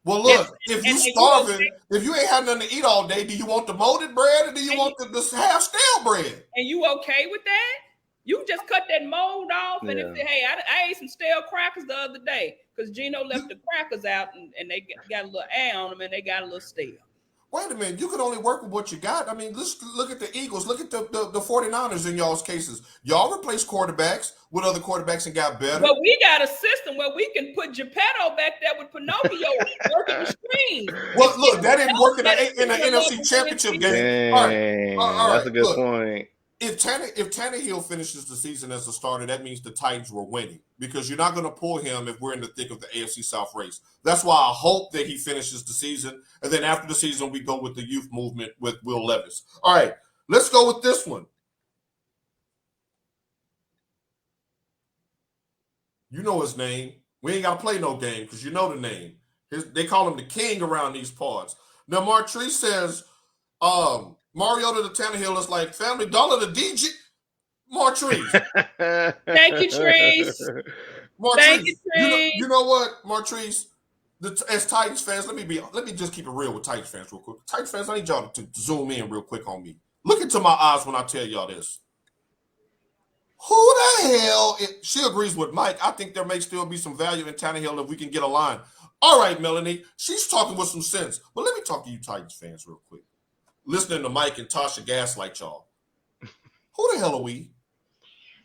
Well, look, if you starving, if you ain't had nothing to eat all day, do you want the molded bread or do you want the half stale bread? And you okay with that? You just cut that mold off and hey, I ate some stale crackers the other day because Gino left the crackers out and they got a little air on them and they got a little stale. Wait a minute, you can only work with what you got. I mean, let's look at the Eagles. Look at the 49ers in y'all's cases. Y'all replaced quarterbacks with other quarterbacks and got better. But we got a system where we can put Geppetto back there with Pinocchio working the screen. Well, look, that didn't work in the NFC Championship game. All right, that's a good point. If Tannehill finishes the season as a starter, that means the Titans were winning because you're not going to pull him if we're in the thick of the AFC South race. That's why I hope that he finishes the season, and then after the season, we go with the youth movement with Will Levis. All right, let's go with this one. You know his name. We ain't got to play no game because you know the name. They call him the king around these parts. Now, Martrice says, Mariota to Tannehill is like Family Dollar to DJ. Martrice. Thank you, Trees. Martrice. Thank you, Trees. You know what, Martrice? As Titans fans, let me just keep it real with Titans fans real quick. Titans fans, I need y'all to zoom in real quick on me. Look into my eyes when I tell y'all this. Who the hell? She agrees with Mike. I think there may still be some value in Tannehill if we can get a line. All right, Melanie. She's talking with some sense. But let me talk to you Titans fans real quick. Listening to Mike and Tasha gaslight y'all. Who the hell are we?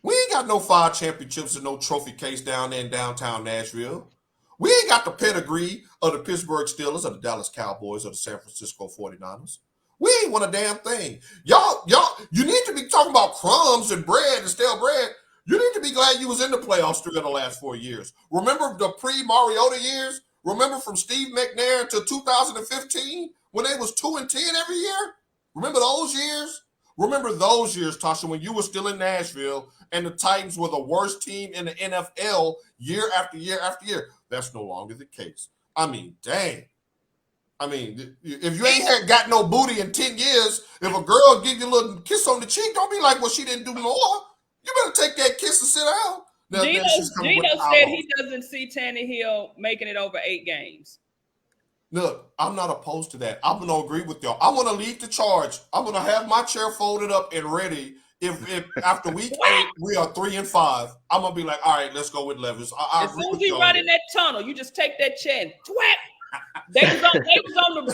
We ain't got no 5 championships and no trophy case down there in downtown Nashville. We ain't got the pedigree of the Pittsburgh Steelers or the Dallas Cowboys or the San Francisco 49ers. We ain't won a damn thing. Y'all, you need to be talking about crumbs and bread and stale bread. You need to be glad you was in the playoffs 3 of the last 4 years. Remember the pre-Mariota years? Remember from Steve McNair to 2015 when they was 2-10 every year? Remember those years? Remember those years, Tasha, when you were still in Nashville and the Titans were the worst team in the NFL year after year after year. That's no longer the case. I mean, dang. I mean, if you ain't got no booty in 10 years, if a girl give you a little kiss on the cheek, don't be like, well, she didn't do more. You better take that kiss and sit down. Gino said he doesn't see Tannehill making it over 8 games. Look, I'm not opposed to that. I'm going to agree with y'all. I'm going to lead the charge. I'm going to have my chair folded up and ready. If after week 8 we are 3-5, I'm going to be like, all right, let's go with Levis. As soon as we run in that tunnel, you just take that chair and twat. They was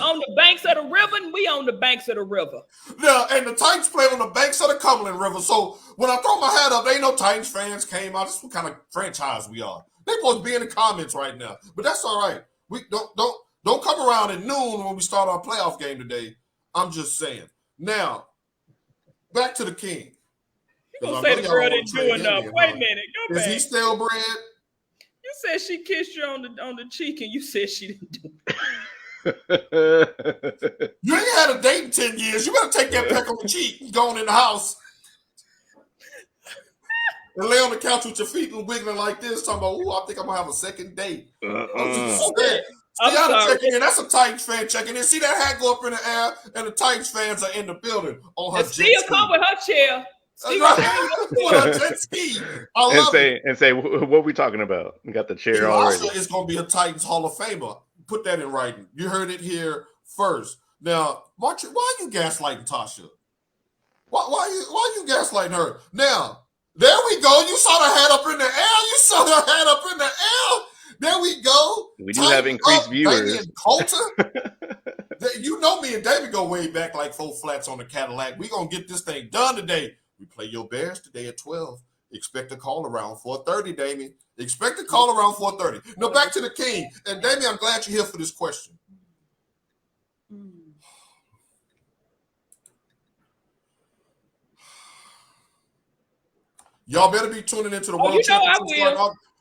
on the banks of the river, and we on the banks of the river. Yeah, and the Titans play on the banks of the Cumberland River. So when I throw my hat up, they ain't no Titans fans came out. This is what kind of franchise we are. They supposed to be in the comments right now, but that's all right. We don't come around at noon when we start our playoff game today. I'm just saying. Now, back to the king. You gonna say the girl didn't do enough? Wait a minute, go back. Is he stale bread? You said she kissed you on the cheek, and you said she didn't do it. You ain't had a date in 10 years. You better take that peck on the cheek and go on in the house and lay on the couch with your feet and wiggling like this, talking about, ooh, I think I'm gonna have a second date. That's a Titans fan checking in. See that hat go up in the air, and the Titans fans are in the building on her. Still come with her chair. Steve What a jet ski. I love it. And say, what are we talking about? We got the chair already. It's going to be a Titans Hall of Famer. Put that in writing. You heard it here first. Now, why are you gaslighting Tasha? Why you gaslighting her? Now, there we go. You saw the hat up in the air. There we go. We do have increased viewers. You know me and David go way back like 4 flats on the Cadillac. We're going to get this thing done today. We play your Bears today at 12. Expect a call around 4:30, Damien. Expect a call around 4:30. Now, back to the King. And, Damien, I'm glad you're here for this question. Y'all better be tuning into the World Championship.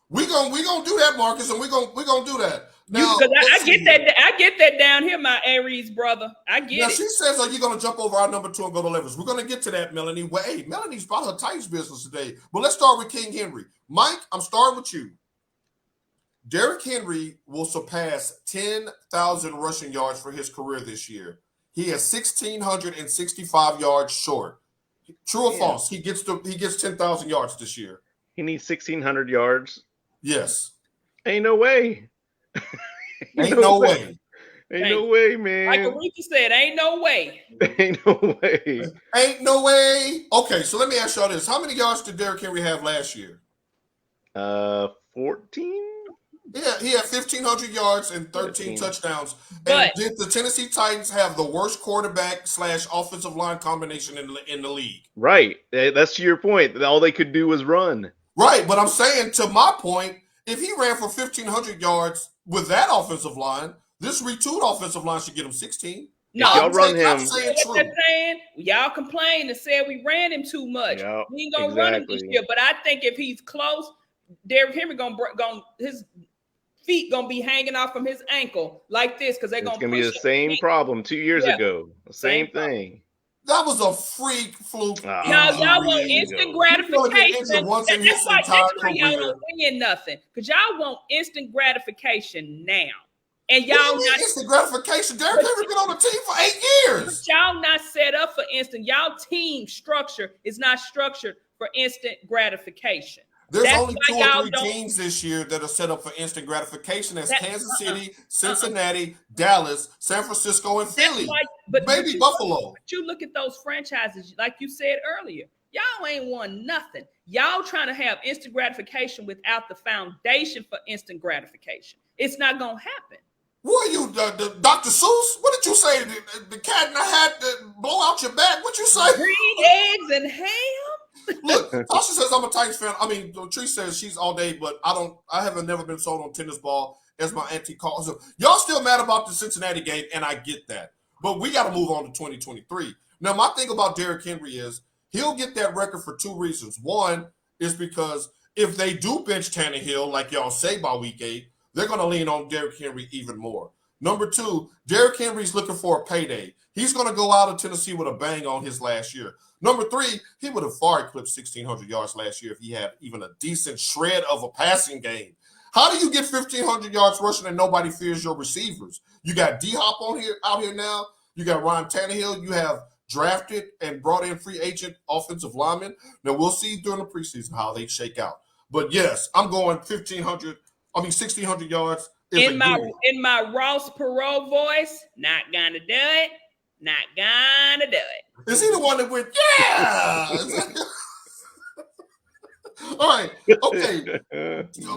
We're gonna do that, Marcus, and we're gonna do that. Now, I get that down here, my Aries brother. I get it. She says, "Are you gonna jump over our number 2 and go to Leverage?" We're gonna get to that, Melanie. Well, hey, Melanie's about her Titans business today. But let's start with King Henry. Mike, I'm starting with you. Derrick Henry will surpass 10,000 rushing yards for his career this year. He is 1,665 yards short. True or false? He gets 10,000 yards this year. He needs 1,600 yards. Yes. Ain't no way. Ain't no way. Ain't no way, man. Like Aretha said, ain't no way. Ain't no way. Ain't no way. Okay, so let me ask y'all this. How many yards did Derrick Henry have last year? 14? Yeah, he had 1,500 yards and 13 touchdowns. And did the Tennessee Titans have the worst quarterback / offensive line combination in the league? Right. That's to your point. All they could do was run. Right, but I'm saying, to my point, if he ran for 1,500 yards with that offensive line, this retooled offensive line should get him 16. No, y'all run him. Y'all complained and said we ran him too much. Yep, we ain't gonna run him this year. But I think if he's close, Derrick Henry gonna his feet gonna be hanging off from his ankle like this because they're gonna be the same problem 2 years ago. The same thing. That was a freak fluke. Y'all want instant gratification. That's why y'all don't win nothing. Because y'all want instant gratification now. And y'all not instant gratification. Derrick Henry been on the team for 8 years. But y'all not set up for instant. Y'all team structure is not structured for instant gratification. There's only 2 or 3 teams this year that are set up for instant gratification. That's Kansas City, Cincinnati, Dallas, San Francisco, and Philly. Maybe Buffalo. But you look at those franchises, like you said earlier, y'all ain't won nothing. Y'all trying to have instant gratification without the foundation for instant gratification. It's not going to happen. What are you, Dr. Seuss? What did you say? The cat in the hat that blow out your back? What you say? Green eggs and ham? Look, Tasha says I'm a Titans fan. I mean, Tree says she's all day, but I haven't never been sold on tennis ball as my anti-call. So y'all still mad about the Cincinnati game, and I get that. But we got to move on to 2023. Now, my thing about Derrick Henry is he'll get that record for 2 reasons. One is because if they do bench Tannehill, like y'all say by week 8, they're going to lean on Derrick Henry even more. Number 2, Derrick Henry's looking for a payday. He's going to go out of Tennessee with a bang on his last year. Number 3, he would have far eclipsed 1,600 yards last year if he had even a decent shred of a passing game. How do you get 1,500 yards rushing and nobody fears your receivers? You got D-Hop out here now. You got Ryan Tannehill. You have drafted and brought in free agent offensive linemen. Now, we'll see during the preseason how they shake out. But, yes, I'm going 1,600 yards. In my Ross Perot voice, not gonna do it. Not gonna do it. Is he the one that went, yeah? All right. Okay.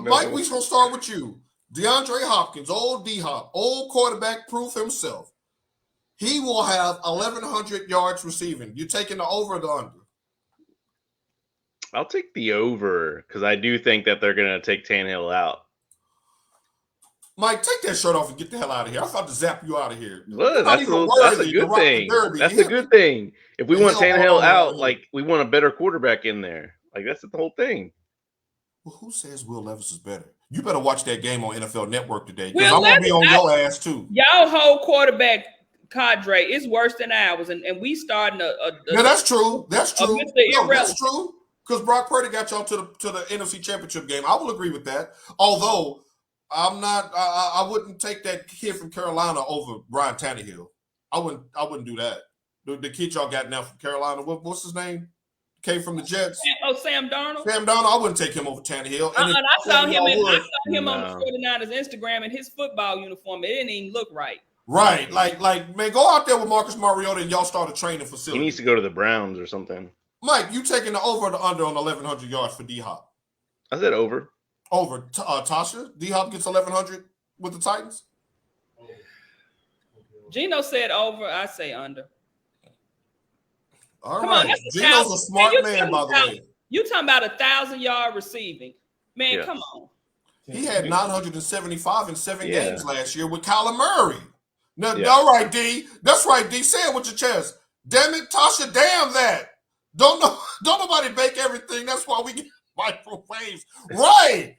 Mike, we're going to start with you. DeAndre Hopkins, old D-Hop, old quarterback proof himself. He will have 1,100 yards receiving. You taking the over or the under? I'll take the over because I do think that they're going to take Tannehill out. Mike, take that shirt off and get the hell out of here. I'm about to zap you out of here. Look, that's a good thing. That's a good thing. If we want Tannehill out, like we want a better quarterback in there. Like that's the whole thing. Well, who says Will Levis is better? You better watch that game on NFL Network today because I'm gonna be on your ass too. Y'all whole quarterback cadre is worse than ours, and we starting Yeah, that's true. That's true. No, that's true. Because Brock Purdy got y'all to the NFC Championship game. I will agree with that. Although I'm not. I wouldn't take that kid from Carolina over Ryan Tannehill. I wouldn't do that. The kid y'all got now from Carolina. What's his name? came from the Jets. Oh, Sam Darnold. Sam Darnold, I wouldn't take him over Tannehill. And I saw him on No. the 49ers Instagram in his football uniform. It didn't even look right. Right, like man, go out there with Marcus Mariota and y'all start a training facility. He needs to go to the Browns or something. Mike, you taking the over or the under on 1,100 yards for D-Hop? I said over. Over. Tasha, D-Hop gets 1,100 with the Titans? Gino said over. I say under. All Come right. on, that's Gino's a smart man, by the way. You talking about 1,000-yard receiving. Man, Yes. come on. He had 975 in 7 Yeah. games last year with Kyler Murray. No, Yeah. all right, D. That's right, D. Say it with your chest. Damn it, Tasha, damn that. Don't nobody bake everything. That's why we get microwaves. Right.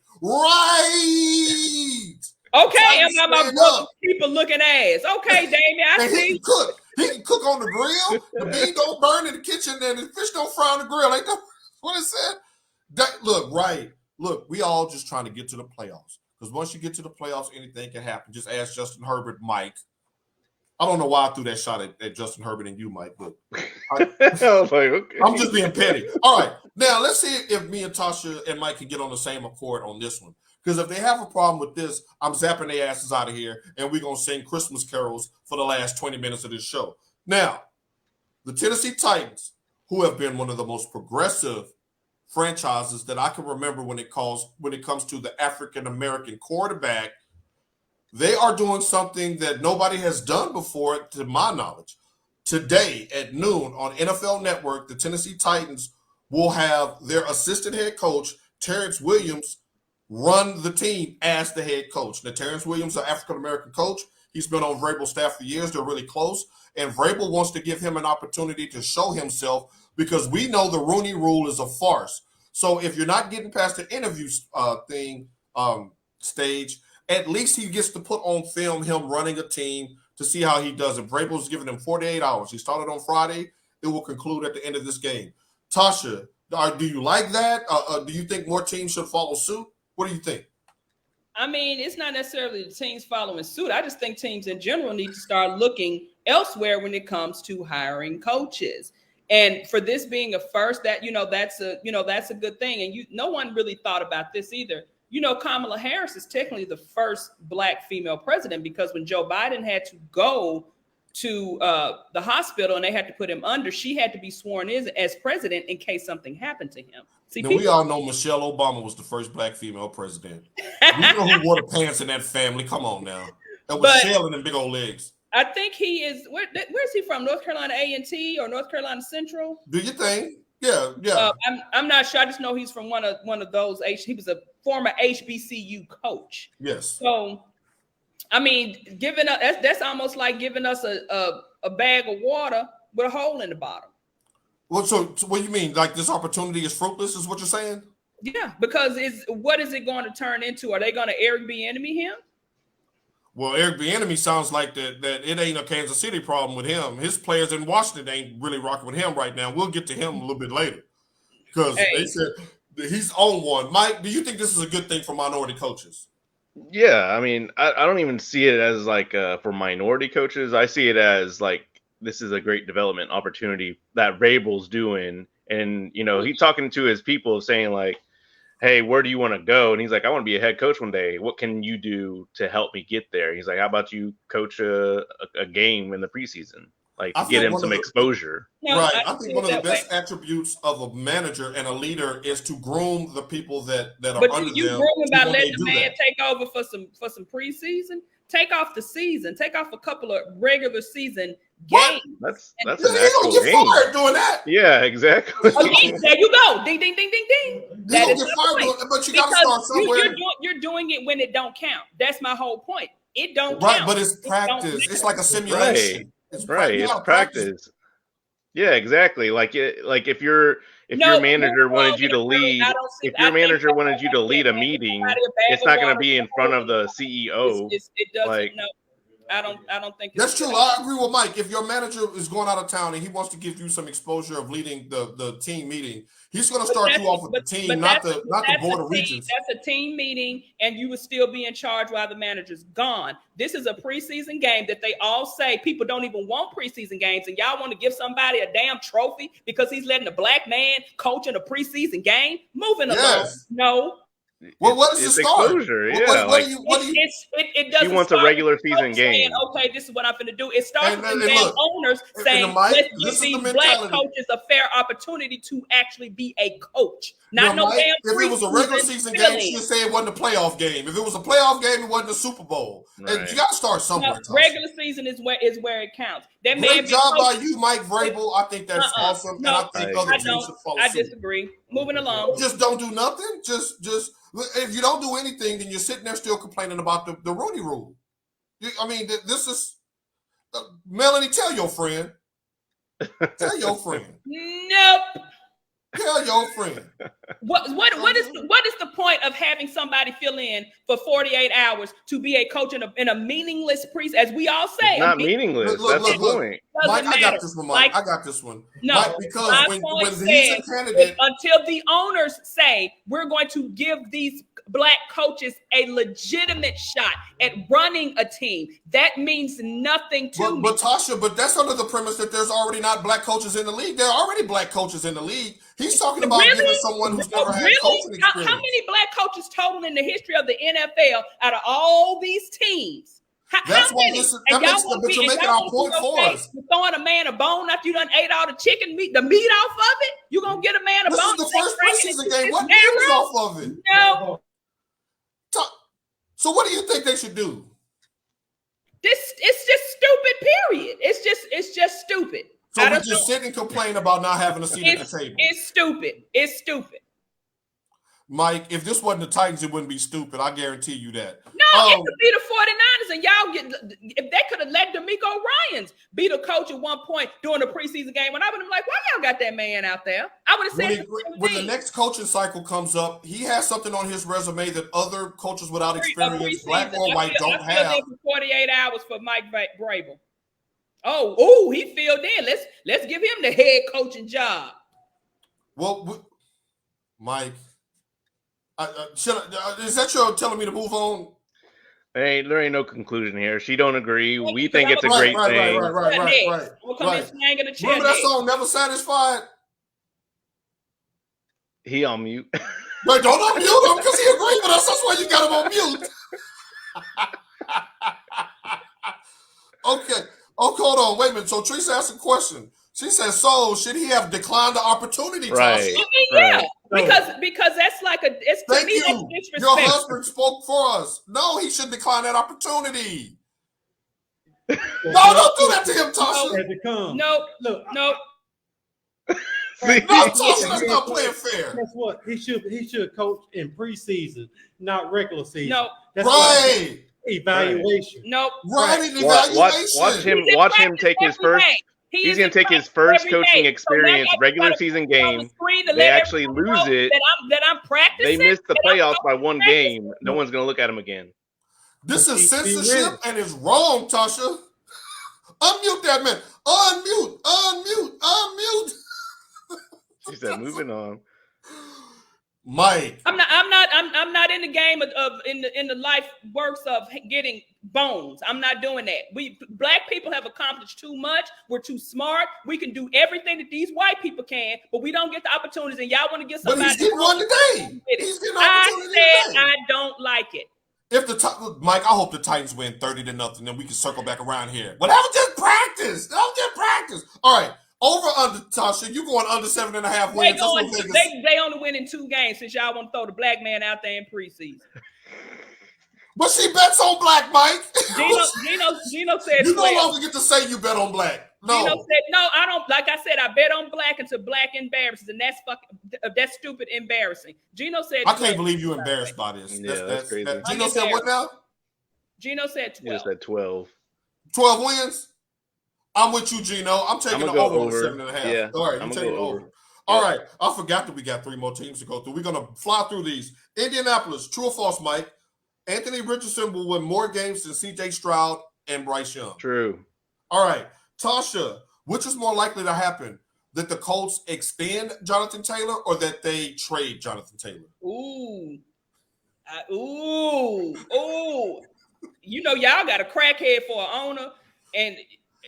Okay, and my brother people looking ass. Okay, Damien, I And see. he can cook. He can cook on the grill. The bean don't burn in the kitchen, and the fish don't fry on the grill. Ain't that what it said? Look, we all just trying to get to the playoffs. Because once you get to the playoffs, anything can happen. Just ask Justin Herbert, Mike. I don't know why I threw that shot at Justin Herbert and you, Mike, but I was like, okay. I'm just being petty. All right. Now, let's see if me and Tasha and Mike can get on the same accord on this one. Because if they have a problem with this, I'm zapping their asses out of here, and we're going to sing Christmas carols for the last 20 minutes of this show. Now, the Tennessee Titans, who have been one of the most progressive franchises that I can remember when it comes to the African-American quarterback, they are doing something that nobody has done before, to my knowledge. Today at noon on NFL Network, the Tennessee Titans will have their assistant head coach, Terrence Williams, run the team as the head coach. Now, Terrence Williams, an African-American coach, he's been on Vrabel's staff for years. They're really close. And Vrabel wants to give him an opportunity to show himself because we know the Rooney Rule is a farce. So if you're not getting past the interview stage, at least he gets to put on film him running a team to see how he does it. Vrabel's giving him 48 hours. He started on Friday. It will conclude at the end of this game. Tasha, do you like that? Do you think more teams should follow suit? What do you think? I mean, it's not necessarily the teams following suit. I just think teams in general need to start looking elsewhere when it comes to hiring coaches. And for this being a first, that's a good thing. And no one really thought about this either. Kamala Harris is technically the first Black female president because when Joe Biden had to go to the hospital and they had to put him under, she had to be sworn in as president in case something happened to him. See, we all know Michelle Obama was the first Black female president. We know who wore the pants in that family. Come on now. That was Michelle and them big old legs. I think he is. Where's he from? North Carolina A&T or North Carolina Central? Do you think? Yeah. I'm not sure. I just know he's from one of those. He was a former HBCU coach. Yes. So, I mean, that's almost like giving us a bag of water with a hole in the bottom. Well, so what do you mean? Like this opportunity is fruitless, is what you're saying? Yeah, because what is it going to turn into? Are they going to Eric Bieniemy him? Well, Eric Bieniemy sounds like that it ain't a Kansas City problem with him. His players in Washington ain't really rocking with him right now. We'll get to him a little bit later because they said he's on one. Mike, do you think this is a good thing for minority coaches? Yeah, I mean, I don't even see it as like for minority coaches. I see it as like this is a great development opportunity that Vrabel's doing, and he's talking to his people, saying like, "Hey, where do you want to go?" And he's like, "I want to be a head coach one day. What can you do to help me get there?" He's like, "How about you coach a game in the preseason, like to get him some exposure?" Right. I think one of the best attributes of a manager and a leader is to groom the people that are under them. But you groom about letting the man take over for some preseason. Take off the season. Take off a couple of regular season games. That's an actual game. Fired doing that. Yeah, exactly. There you go. Ding, ding, ding, ding, ding. That is fired doing it, but you got to start somewhere. You're doing it when it don't count. That's my whole point. It don't count. Right, but it's practice. It's like a simulation. It's practice. Yeah, exactly. Like if your manager wanted you to lead, if your manager wanted you to lead a meeting, it's not going to be in front of the CEO. It doesn't. I don't think that's true. I agree with Mike. If your manager is going out of town and he wants to give you some exposure of leading the team meeting, he's going to start you off with the team, not the board of regents. That's a team meeting, and you would still be in charge while the manager's gone. This is a preseason game that they all say people don't even want preseason games, and y'all want to give somebody a damn trophy because he's letting a black man coach in a preseason game. Moving along, no. Well, what is the start? Exposure, yeah. It doesn't. He wants a regular season game. Saying, okay, this is what I'm going to do. It starts with the owners saying, let's give these black coaches a fair opportunity to actually be a coach. Not no damn. If it was a regular season game, you should say it wasn't a playoff game. If it was a playoff game, it wasn't a Super Bowl. Right. And you got to start somewhere. Regular season is where it counts. That Great job by you, Mike Vrabel. I think that's awesome. No, and I think other teams should follow suit. I disagree. Moving along. Just don't do nothing. Just if you don't do anything, then you're sitting there still complaining about the Rooney Rule. This is Melanie. Tell your friend. Tell your friend. Nope. Tell your friend. What is the point of having somebody fill in for 48 hours to be a coach in a meaningless as we all say? It's not meaningless. That's the point. Mike, I got this one, Mike. I got this one. No, Mike, because when he's a candidate, until the owners say we're going to give these black coaches a legitimate shot at running a team, that means nothing to me. But Tasha, that's under the premise that there's already not black coaches in the league. There are already black coaches in the league. He's talking about giving someone who's never had coaching experience. How many black coaches total in the history of the NFL out of all these teams? That's why but you're making our point for us. Throwing a man a bone after you done ate all the chicken meat, the meat off of it. You're gonna get a man a bone. This is the first preseason game. What names off of it? No. So what do you think they should do? It's just stupid. Period. It's just stupid. So we just sit and complain about not having a seat at the table. It's stupid. It's stupid. Mike, if this wasn't the Titans, it wouldn't be stupid. I guarantee you that. No, it could be the 49ers, and y'all if they could have let D'Amico Ryans be the coach at one point during the preseason game, and I would have been like, why y'all got that man out there? I would have said when the next coaching cycle comes up, he has something on his resume that other coaches without experience, black or white, don't have. 48 hours for Mike Vrabel. Oh, he filled in. Let's give him the head coaching job. Well, Mike. Is that your telling me to move on? There ain't no conclusion here. She don't agree. We think it's a great thing. Right. Remember that song, Never Satisfied? He on mute. Wait, don't unmute him because he agreed with us. That's why you got him on mute. Okay. Oh, hold on. Wait a minute. So Teresa asked a question. She says, so should he have declined the opportunity? Right. Yeah. Because that's like it's to me that's disrespectful. Your husband spoke for us. No, he should decline that opportunity. No, don't do that to him, Tasha. Nope. No, Tasha, that's not playing fair. That's what he should coach in preseason, not regular season. No, that's right. Evaluation. Nope. Right. Evaluation. Watch him take his first. He's going to take his first coaching experience, regular season game. They actually lose it. That I'm practicing. They missed the playoffs by one game. No one's going to look at him again. This is censorship and it's wrong, Tasha. Unmute that man. Unmute. She said, moving on. Mike, I'm not in the game of in the life works of getting bones. I'm not doing that. Black people have accomplished too much. We're too smart. We can do everything that these white people can, but we don't get the opportunities. And y'all want to get somebody. But he's getting one today. He's getting opportunity today. I don't like it. Mike, I hope the Titans win 30-0, then we can circle back around here. But that was just practice. All right. Over under, Tasha, you going under 7.5 wins. They only win in 2 games since y'all want to throw the black man out there in preseason. But she bets on black, Mike. Gino said you no longer get to say you bet on black. No. Gino said, no, I don't. Like I said, I bet on black until black embarrasses, and that's stupid embarrassing. Gino said, I can't believe you embarrassed by this. Yeah, that's crazy. Gino said what now? Gino said 12. He said 12. 12 wins? I'm with you, Gino. I'm taking the over 7.5. Yeah, all right, I'm taking the over. All right. I forgot that we got 3 more teams to go through. We're going to fly through these. Indianapolis, true or false, Mike? Anthony Richardson will win more games than C.J. Stroud and Bryce Young. True. All right, Tasha, which is more likely to happen? That the Colts extend Jonathan Taylor or that they trade Jonathan Taylor? Ooh. You know, y'all got a crackhead for an owner, and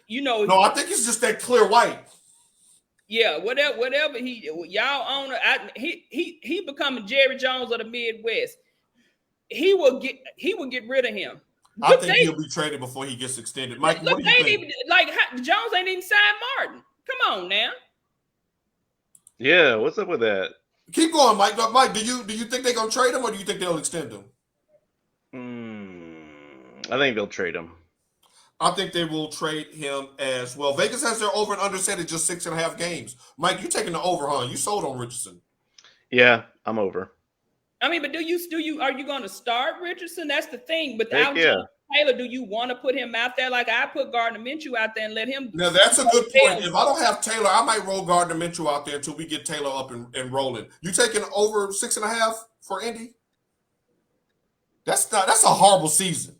you know. No, I think it's just that clear white. Yeah, whatever y'all owner, he becoming Jerry Jones of the Midwest. He will get rid of him. I think he'll be traded before he gets extended. Mike, what do you think? Jones ain't even signed Martin. Come on now. Yeah, what's up with that? Keep going, Mike. Mike, do you think they're gonna trade him or do you think they'll extend him? I think they'll trade him. I think they will trade him as well. Vegas has their over and under set at just 6.5 games. Mike, you taking the over, huh? You sold on Richardson. Yeah, I'm over. I mean, but are you going to start Richardson? That's the thing. Without Taylor, do you want to put him out there? Like I put Gardner Minshew out there and let him. Now that's a good point. If I don't have Taylor, I might roll Gardner Minshew out there until we get Taylor up and rolling. You taking over 6.5 for Indy? That's a horrible season.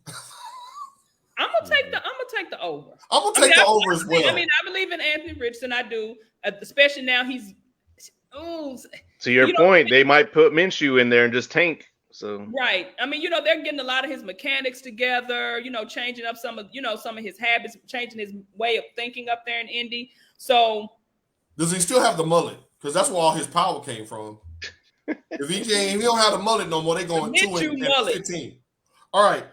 I'm gonna take the over. I'm gonna take the over as well. I mean, I believe in Anthony Richardson. I do, especially now he's. To your point, they might put Minshew in there and just tank. So right. I mean, they're getting a lot of his mechanics together. Changing up some of his habits, changing his way of thinking up there in Indy. So does he still have the mullet? Because that's where all his power came from. If he don't have the mullet no more, they going 2-15. All right.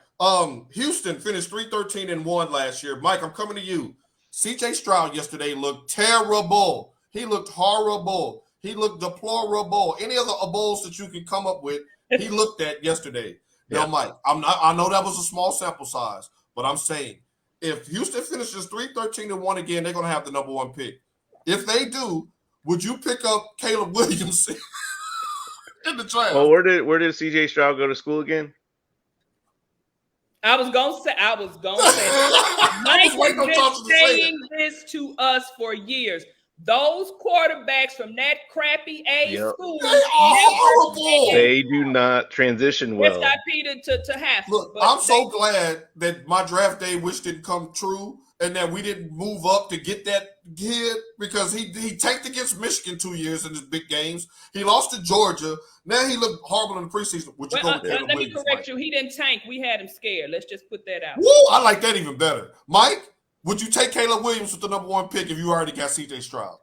Houston finished 3-13-1 last year. Mike, I'm coming to you. CJ Stroud yesterday looked terrible. He looked horrible. He looked deplorable. Any other ables that you can come up with, he looked at yesterday. Yeah. Now, Mike, I know that was a small sample size, but I'm saying if Houston finishes 3-13-1 again, they're going to have the number 1 pick. If they do, would you pick up Caleb Williams in the draft? Well, where did CJ Stroud go to school again? I was gonna say Mike has been saying this to us for years. Those quarterbacks from that crappy school, they are horrible. They do not transition well. It's got Peter to have. Look, I'm so glad that my draft day wish didn't come true and that we didn't move up to get that kid because he tanked against Michigan 2 years in his big games. He lost to Georgia. Now he looked horrible in the preseason. Let me correct you. He didn't tank. We had him scared. Let's just put that out. Woo, I like that even better. Mike, would you take Caleb Williams with the number 1 pick if you already got CJ Stroud?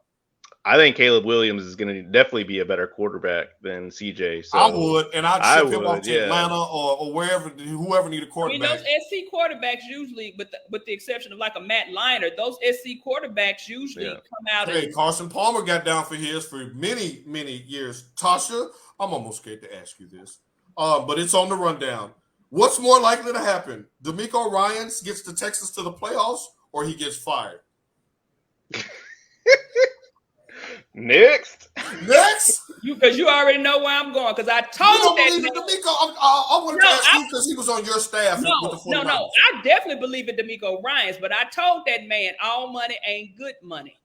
I think Caleb Williams is going to definitely be a better quarterback than CJ. So I would, and I'd ship him off to Atlanta or wherever, whoever need a quarterback. I mean, those SC quarterbacks usually, with the exception of like a Matt Leinart, those SC quarterbacks usually come out. Hey, Carson Palmer got down for his for many, many years. Tasha, I'm almost scared to ask you this, but it's on the rundown. What's more likely to happen? DeMeco Ryans gets the Texans to the playoffs, or he gets fired? Next, because you already know where I'm going. Because I told that man, I wanted to ask you because he was on your staff. No. I definitely believe in DeMeco Ryans, but I told that man all money ain't good money.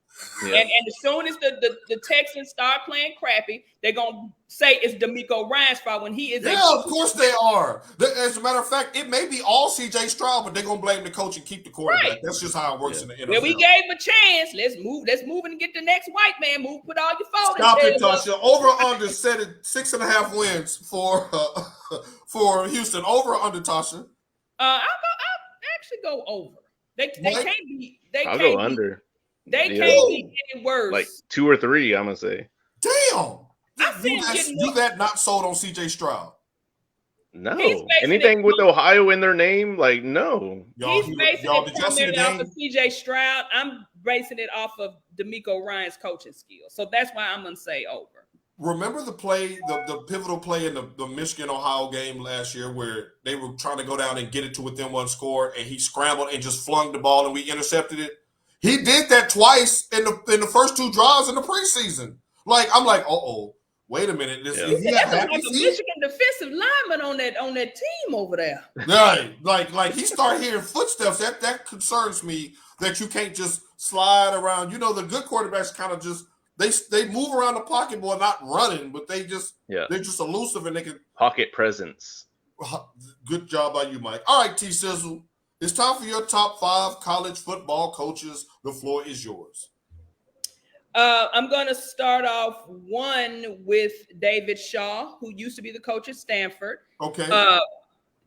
Yeah. And as soon as the Texans start playing crappy, they're gonna say it's DeMeco Ryans' fault when he is. Yeah, of course they are. As a matter of fact, it may be all CJ Stroud, but they're gonna blame the coach and keep the quarterback. Right. That's just how it works in the NFL. Well, we gave him a chance. Let's move and get the next white man. Put all your phone. Stop it, Tasha. Over under set at 6.5 wins for Houston. Over or under, Tasha? I'll actually go over. They can't be. I'll go under. They can't be any worse. Like 2 or 3, I'm gonna say. Damn. You that not sold on CJ Stroud? No. Anything with Ohio in their name? Like, no. He's basing it primarily off of CJ Stroud. I'm basing it off of DeMeco Ryans' coaching skills. So that's why I'm gonna say over. Remember the play, the pivotal play in the Michigan-Ohio game last year where they were trying to go down and get it to within 1 score, and he scrambled and just flung the ball and we intercepted it? He did that twice in the first 2 drives in the preseason. I'm like, wait a minute. That's like a Michigan defensive lineman on that team over there. Right. Like he started hearing footsteps. That concerns me that you can't just slide around. The good quarterbacks kind of just they move around the pocket, boy, not running, but they're just elusive and they can pocket presence. Good job by you, Mike. All right, T Sizzle. It's time for your top 5 college football coaches. The floor is yours. I'm going to start off with David Shaw, who used to be the coach at Stanford. Okay.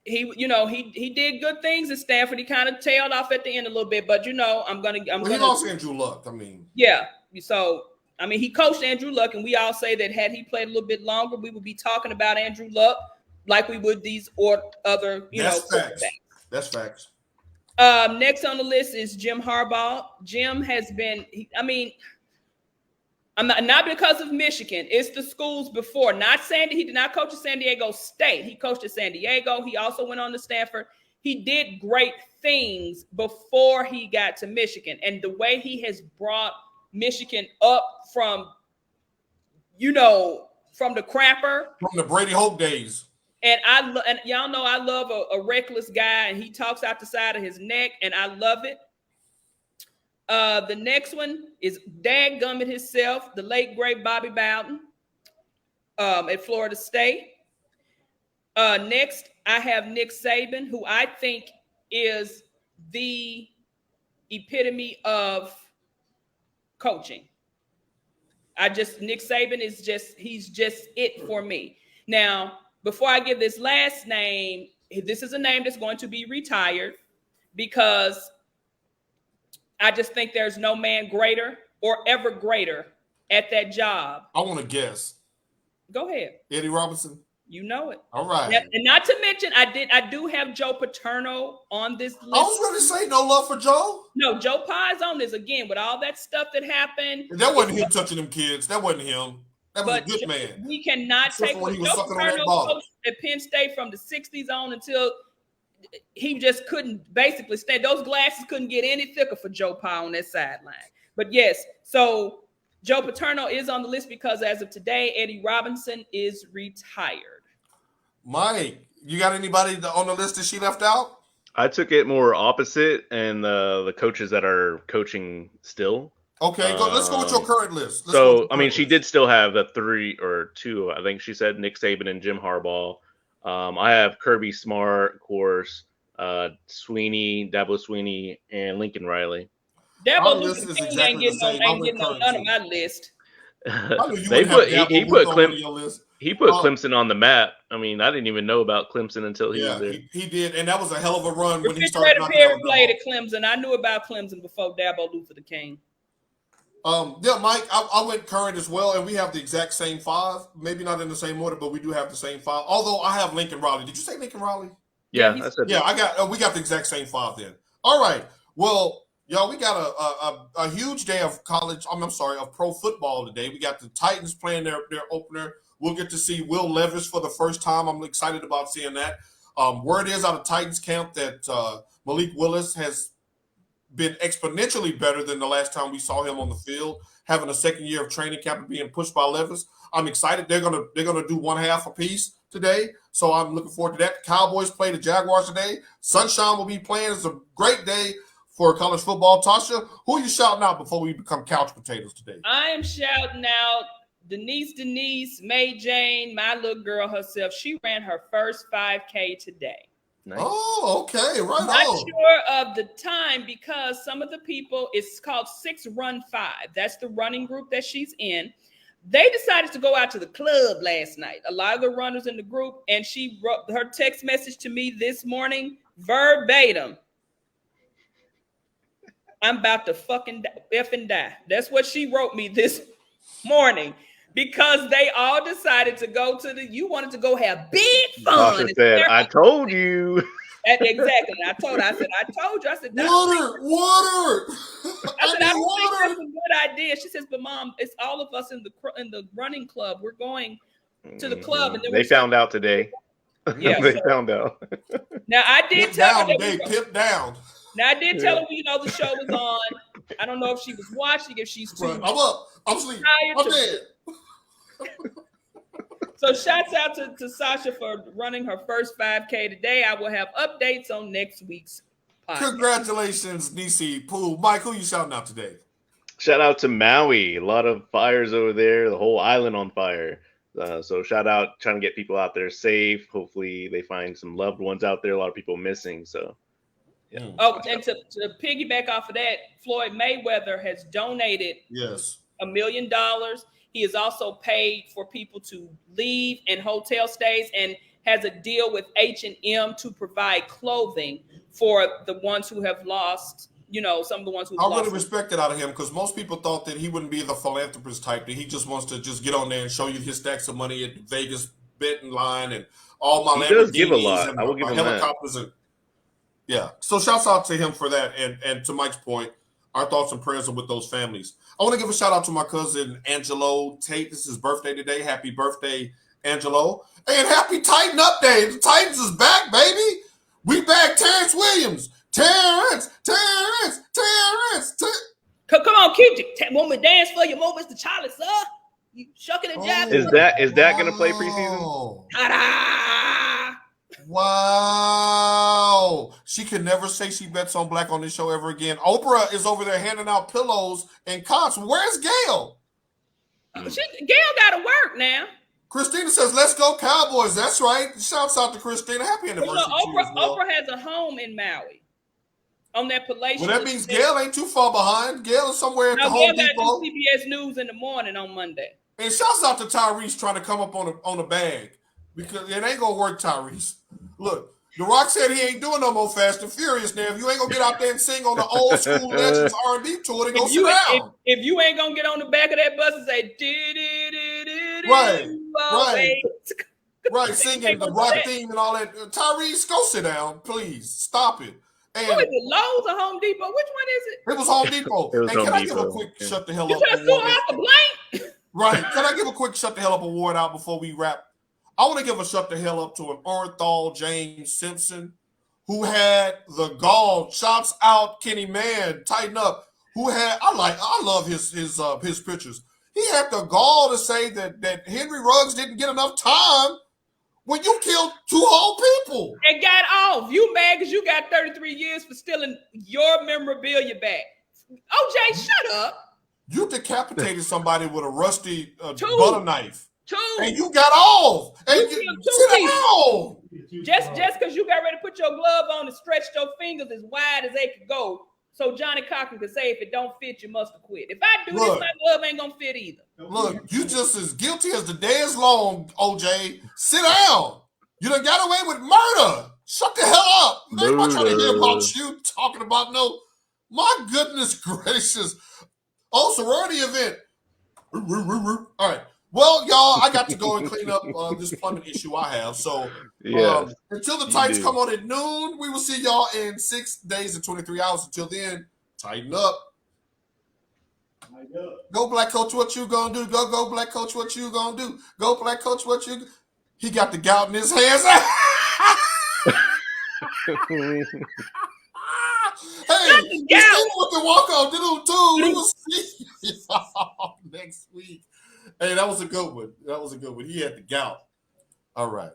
He did good things at Stanford. He kind of tailed off at the end a little bit, but he lost Andrew Luck. Yeah. So he coached Andrew Luck, and we all say that had he played a little bit longer, we would be talking about Andrew Luck like we would these or other, Facts. That's facts. Next on the list is Jim Harbaugh. Jim has been, I'm not because of Michigan. It's the schools before. He did not coach at San Diego State. He coached at San Diego. He also went on to Stanford. He did great things before he got to Michigan. And the way he has brought Michigan up from the crapper. From the Brady Hope days. And y'all know I love a reckless guy, and he talks out the side of his neck, and I love it. The next one is dadgummit himself, the late great Bobby Bowden at Florida State. Next, I have Nick Saban, who I think is the epitome of coaching. Nick Saban he's just it for me. Now, before I give this last name, this is a name that's going to be retired because I just think there's no man greater or ever greater at that job. I want to guess. Go ahead. Eddie Robinson. You know it. All right. Now, and not to mention, I do have Joe Paterno on this list. I was going to say no love for Joe. No, Joe Pye's on this again with all that stuff that happened. That wasn't him touching them kids. That wasn't him. That was a good man. We cannot take what Joe Paterno coached at Penn State from the 60s on until he just couldn't basically stand. Those glasses couldn't get any thicker for Joe Pye on that sideline. But yes, so Joe Paterno is on the list because as of today, Eddie Robinson is retired. Mike, you got anybody on the list that she left out? I took it more opposite, and the coaches that are coaching still. Okay, let's go with your current list. She did still have the 3 or 2. I think she said Nick Saban and Jim Harbaugh. I have Kirby Smart, of course, Dabo Sweeney, and Lincoln Riley. Dabo Sweeney ain't getting on none of my list. He put Clemson on the map. I didn't even know about Clemson until he was there. He did, and that was a hell of a run when he started. Refrigerator Perry played at Clemson. I knew about Clemson before Dabo Luther the King. Mike, I went current as well, and we have the exact same 5. Maybe not in the same order, but we do have the same 5. Although I have Lincoln Riley. Did you say Lincoln Riley? Yeah, we got the exact same 5 then. All right. Well, y'all, we got a huge day of of pro football today. We got the Titans playing their opener. We'll get to see Will Levis for the first time. I'm excited about seeing that. Word is out of Titans camp that Malik Willis has been exponentially better than the last time we saw him on the field, having a second year of training camp and being pushed by Levis. I'm excited. They're gonna do one half apiece today, so I'm looking forward to that. Cowboys play the Jaguars today. Sunshine will be playing. It's a great day for college football. Tasha, who are you shouting out before we become couch potatoes today? I am shouting out Denise, May Jane, my little girl herself. She ran her first 5K today. Nice. Oh, okay. Right Not on. sure of the time because some of the people, it's called 6 Run 5. That's the running group that she's in. They decided to go out to the club last night. A lot of the runners in the group, and she wrote her text message to me this morning, verbatim. I'm about to fucking effing die. That's what she wrote me this morning. Because they all decided to go you wanted to go have big fun. Tasha said, I told you. Exactly. I told you. I said, water. I said, I don't think that's a good idea. She says, but Mom, it's all of us in the running club. We're going to the club. And then they found out today. Yeah, they found out. Now I did tell her. Tip down. Now I did tell her, the show was on. I don't know if she was watching, if she's too. I'm up. I'm sleeping. I'm dead. So shouts out to Sasha for running her first 5K today. I will have updates on next week's podcast. Congratulations, DC Poole. Mike, who you shouting out today? Shout out to Maui. A lot of fires over there. The whole island on fire. So shout out, trying to get people out there safe. Hopefully they find some loved ones out there. A lot of people missing. So Oh, and to piggyback off of that, Floyd Mayweather has donated Yes. $1 million. He has also paid for people to leave and hotel stays, and has a deal with H&M to provide clothing for the ones who have lost. Some of the ones who. I really respect it out of him, because most people thought that he wouldn't be the philanthropist type, that he just wants to just get on there and show you his stacks of money at Vegas betting line and all my He does give a Lamborghinis lot. and I will give my him helicopters. And yeah, so shouts out to him for that. And to Mike's point, our thoughts and prayers are with those families. I want to give a shout out to my cousin Angelo Tate. This is his birthday today. Happy birthday, Angelo. And happy Titan Up Day. The Titans is back, baby. We back Terrence Williams. Terrence. Come on, cute. Want me to dance for you, more, Mr. Charlie, sir? You shucking and jiving. Is that going to play preseason? Ta-da! Wow. She can never say she bets on black on this show ever again. Oprah is over there handing out pillows and cots. Where's Gail? Gail got to work now. Christina says, let's go Cowboys. That's right. Shouts out to Christina. Happy anniversary to you as well. Oprah has a home in Maui. On that palatial. Well, that means Gail ain't too far behind. Gail is somewhere at the Home Gail Depot. do CBS News in the morning on Monday. And shouts out to Tyrese trying to come up on a bag, because it ain't gonna work, Tyrese. Look, The Rock said he ain't doing no more Fast and Furious now. If you ain't gonna get out there and sing on the old school Legends R&B tour, then go sit down. If you ain't gonna get on the back of that bus and say, right, singing the Rock theme and all that. Tyrese, go sit down, please. Stop it. And who is it, Lowe's or Home Depot? Which one is it? It was Home Depot. It was and Home can I Depot. give a quick shut the hell You up just threw award? off the blank. Right. Can I give a quick shut the hell up award out before we wrap? I want to give a shut the hell up to an Orenthal James Simpson, who had the gall. Shouts out Kenny Mann, tighten up. I love his pictures. He had the gall to say that Henry Ruggs didn't get enough time when you killed two whole people. And got off. You mad because you got 33 years for stealing your memorabilia back. OJ, shut up. You decapitated somebody with a rusty butter knife. And you got off. And you sit down. Just because you got ready to put your glove on and stretched your fingers as wide as they could go, so Johnny Cochran could say, if it don't fit, you must have quit. If I do this, my glove ain't gonna fit either. Look, you just as guilty as the day is long, OJ. Sit down. You done got away with murder. Shut the hell up. I'm not trying to hear about you talking about no. My goodness gracious. Oh, sorority event. All right. Well, y'all, I got to go and clean up this plumbing issue I have. So until the Titans come on at noon, we will see y'all in 6 days and 23 hours. Until then, tighten up. Go, Black Coach, what you gonna do? Go, Black Coach, what you gonna do? Go, Black Coach, what you... He got the gout in his hands. Hey, he's with the walk-off too. We will see y'all next week. Hey, that was a good one. He had the gout. All right.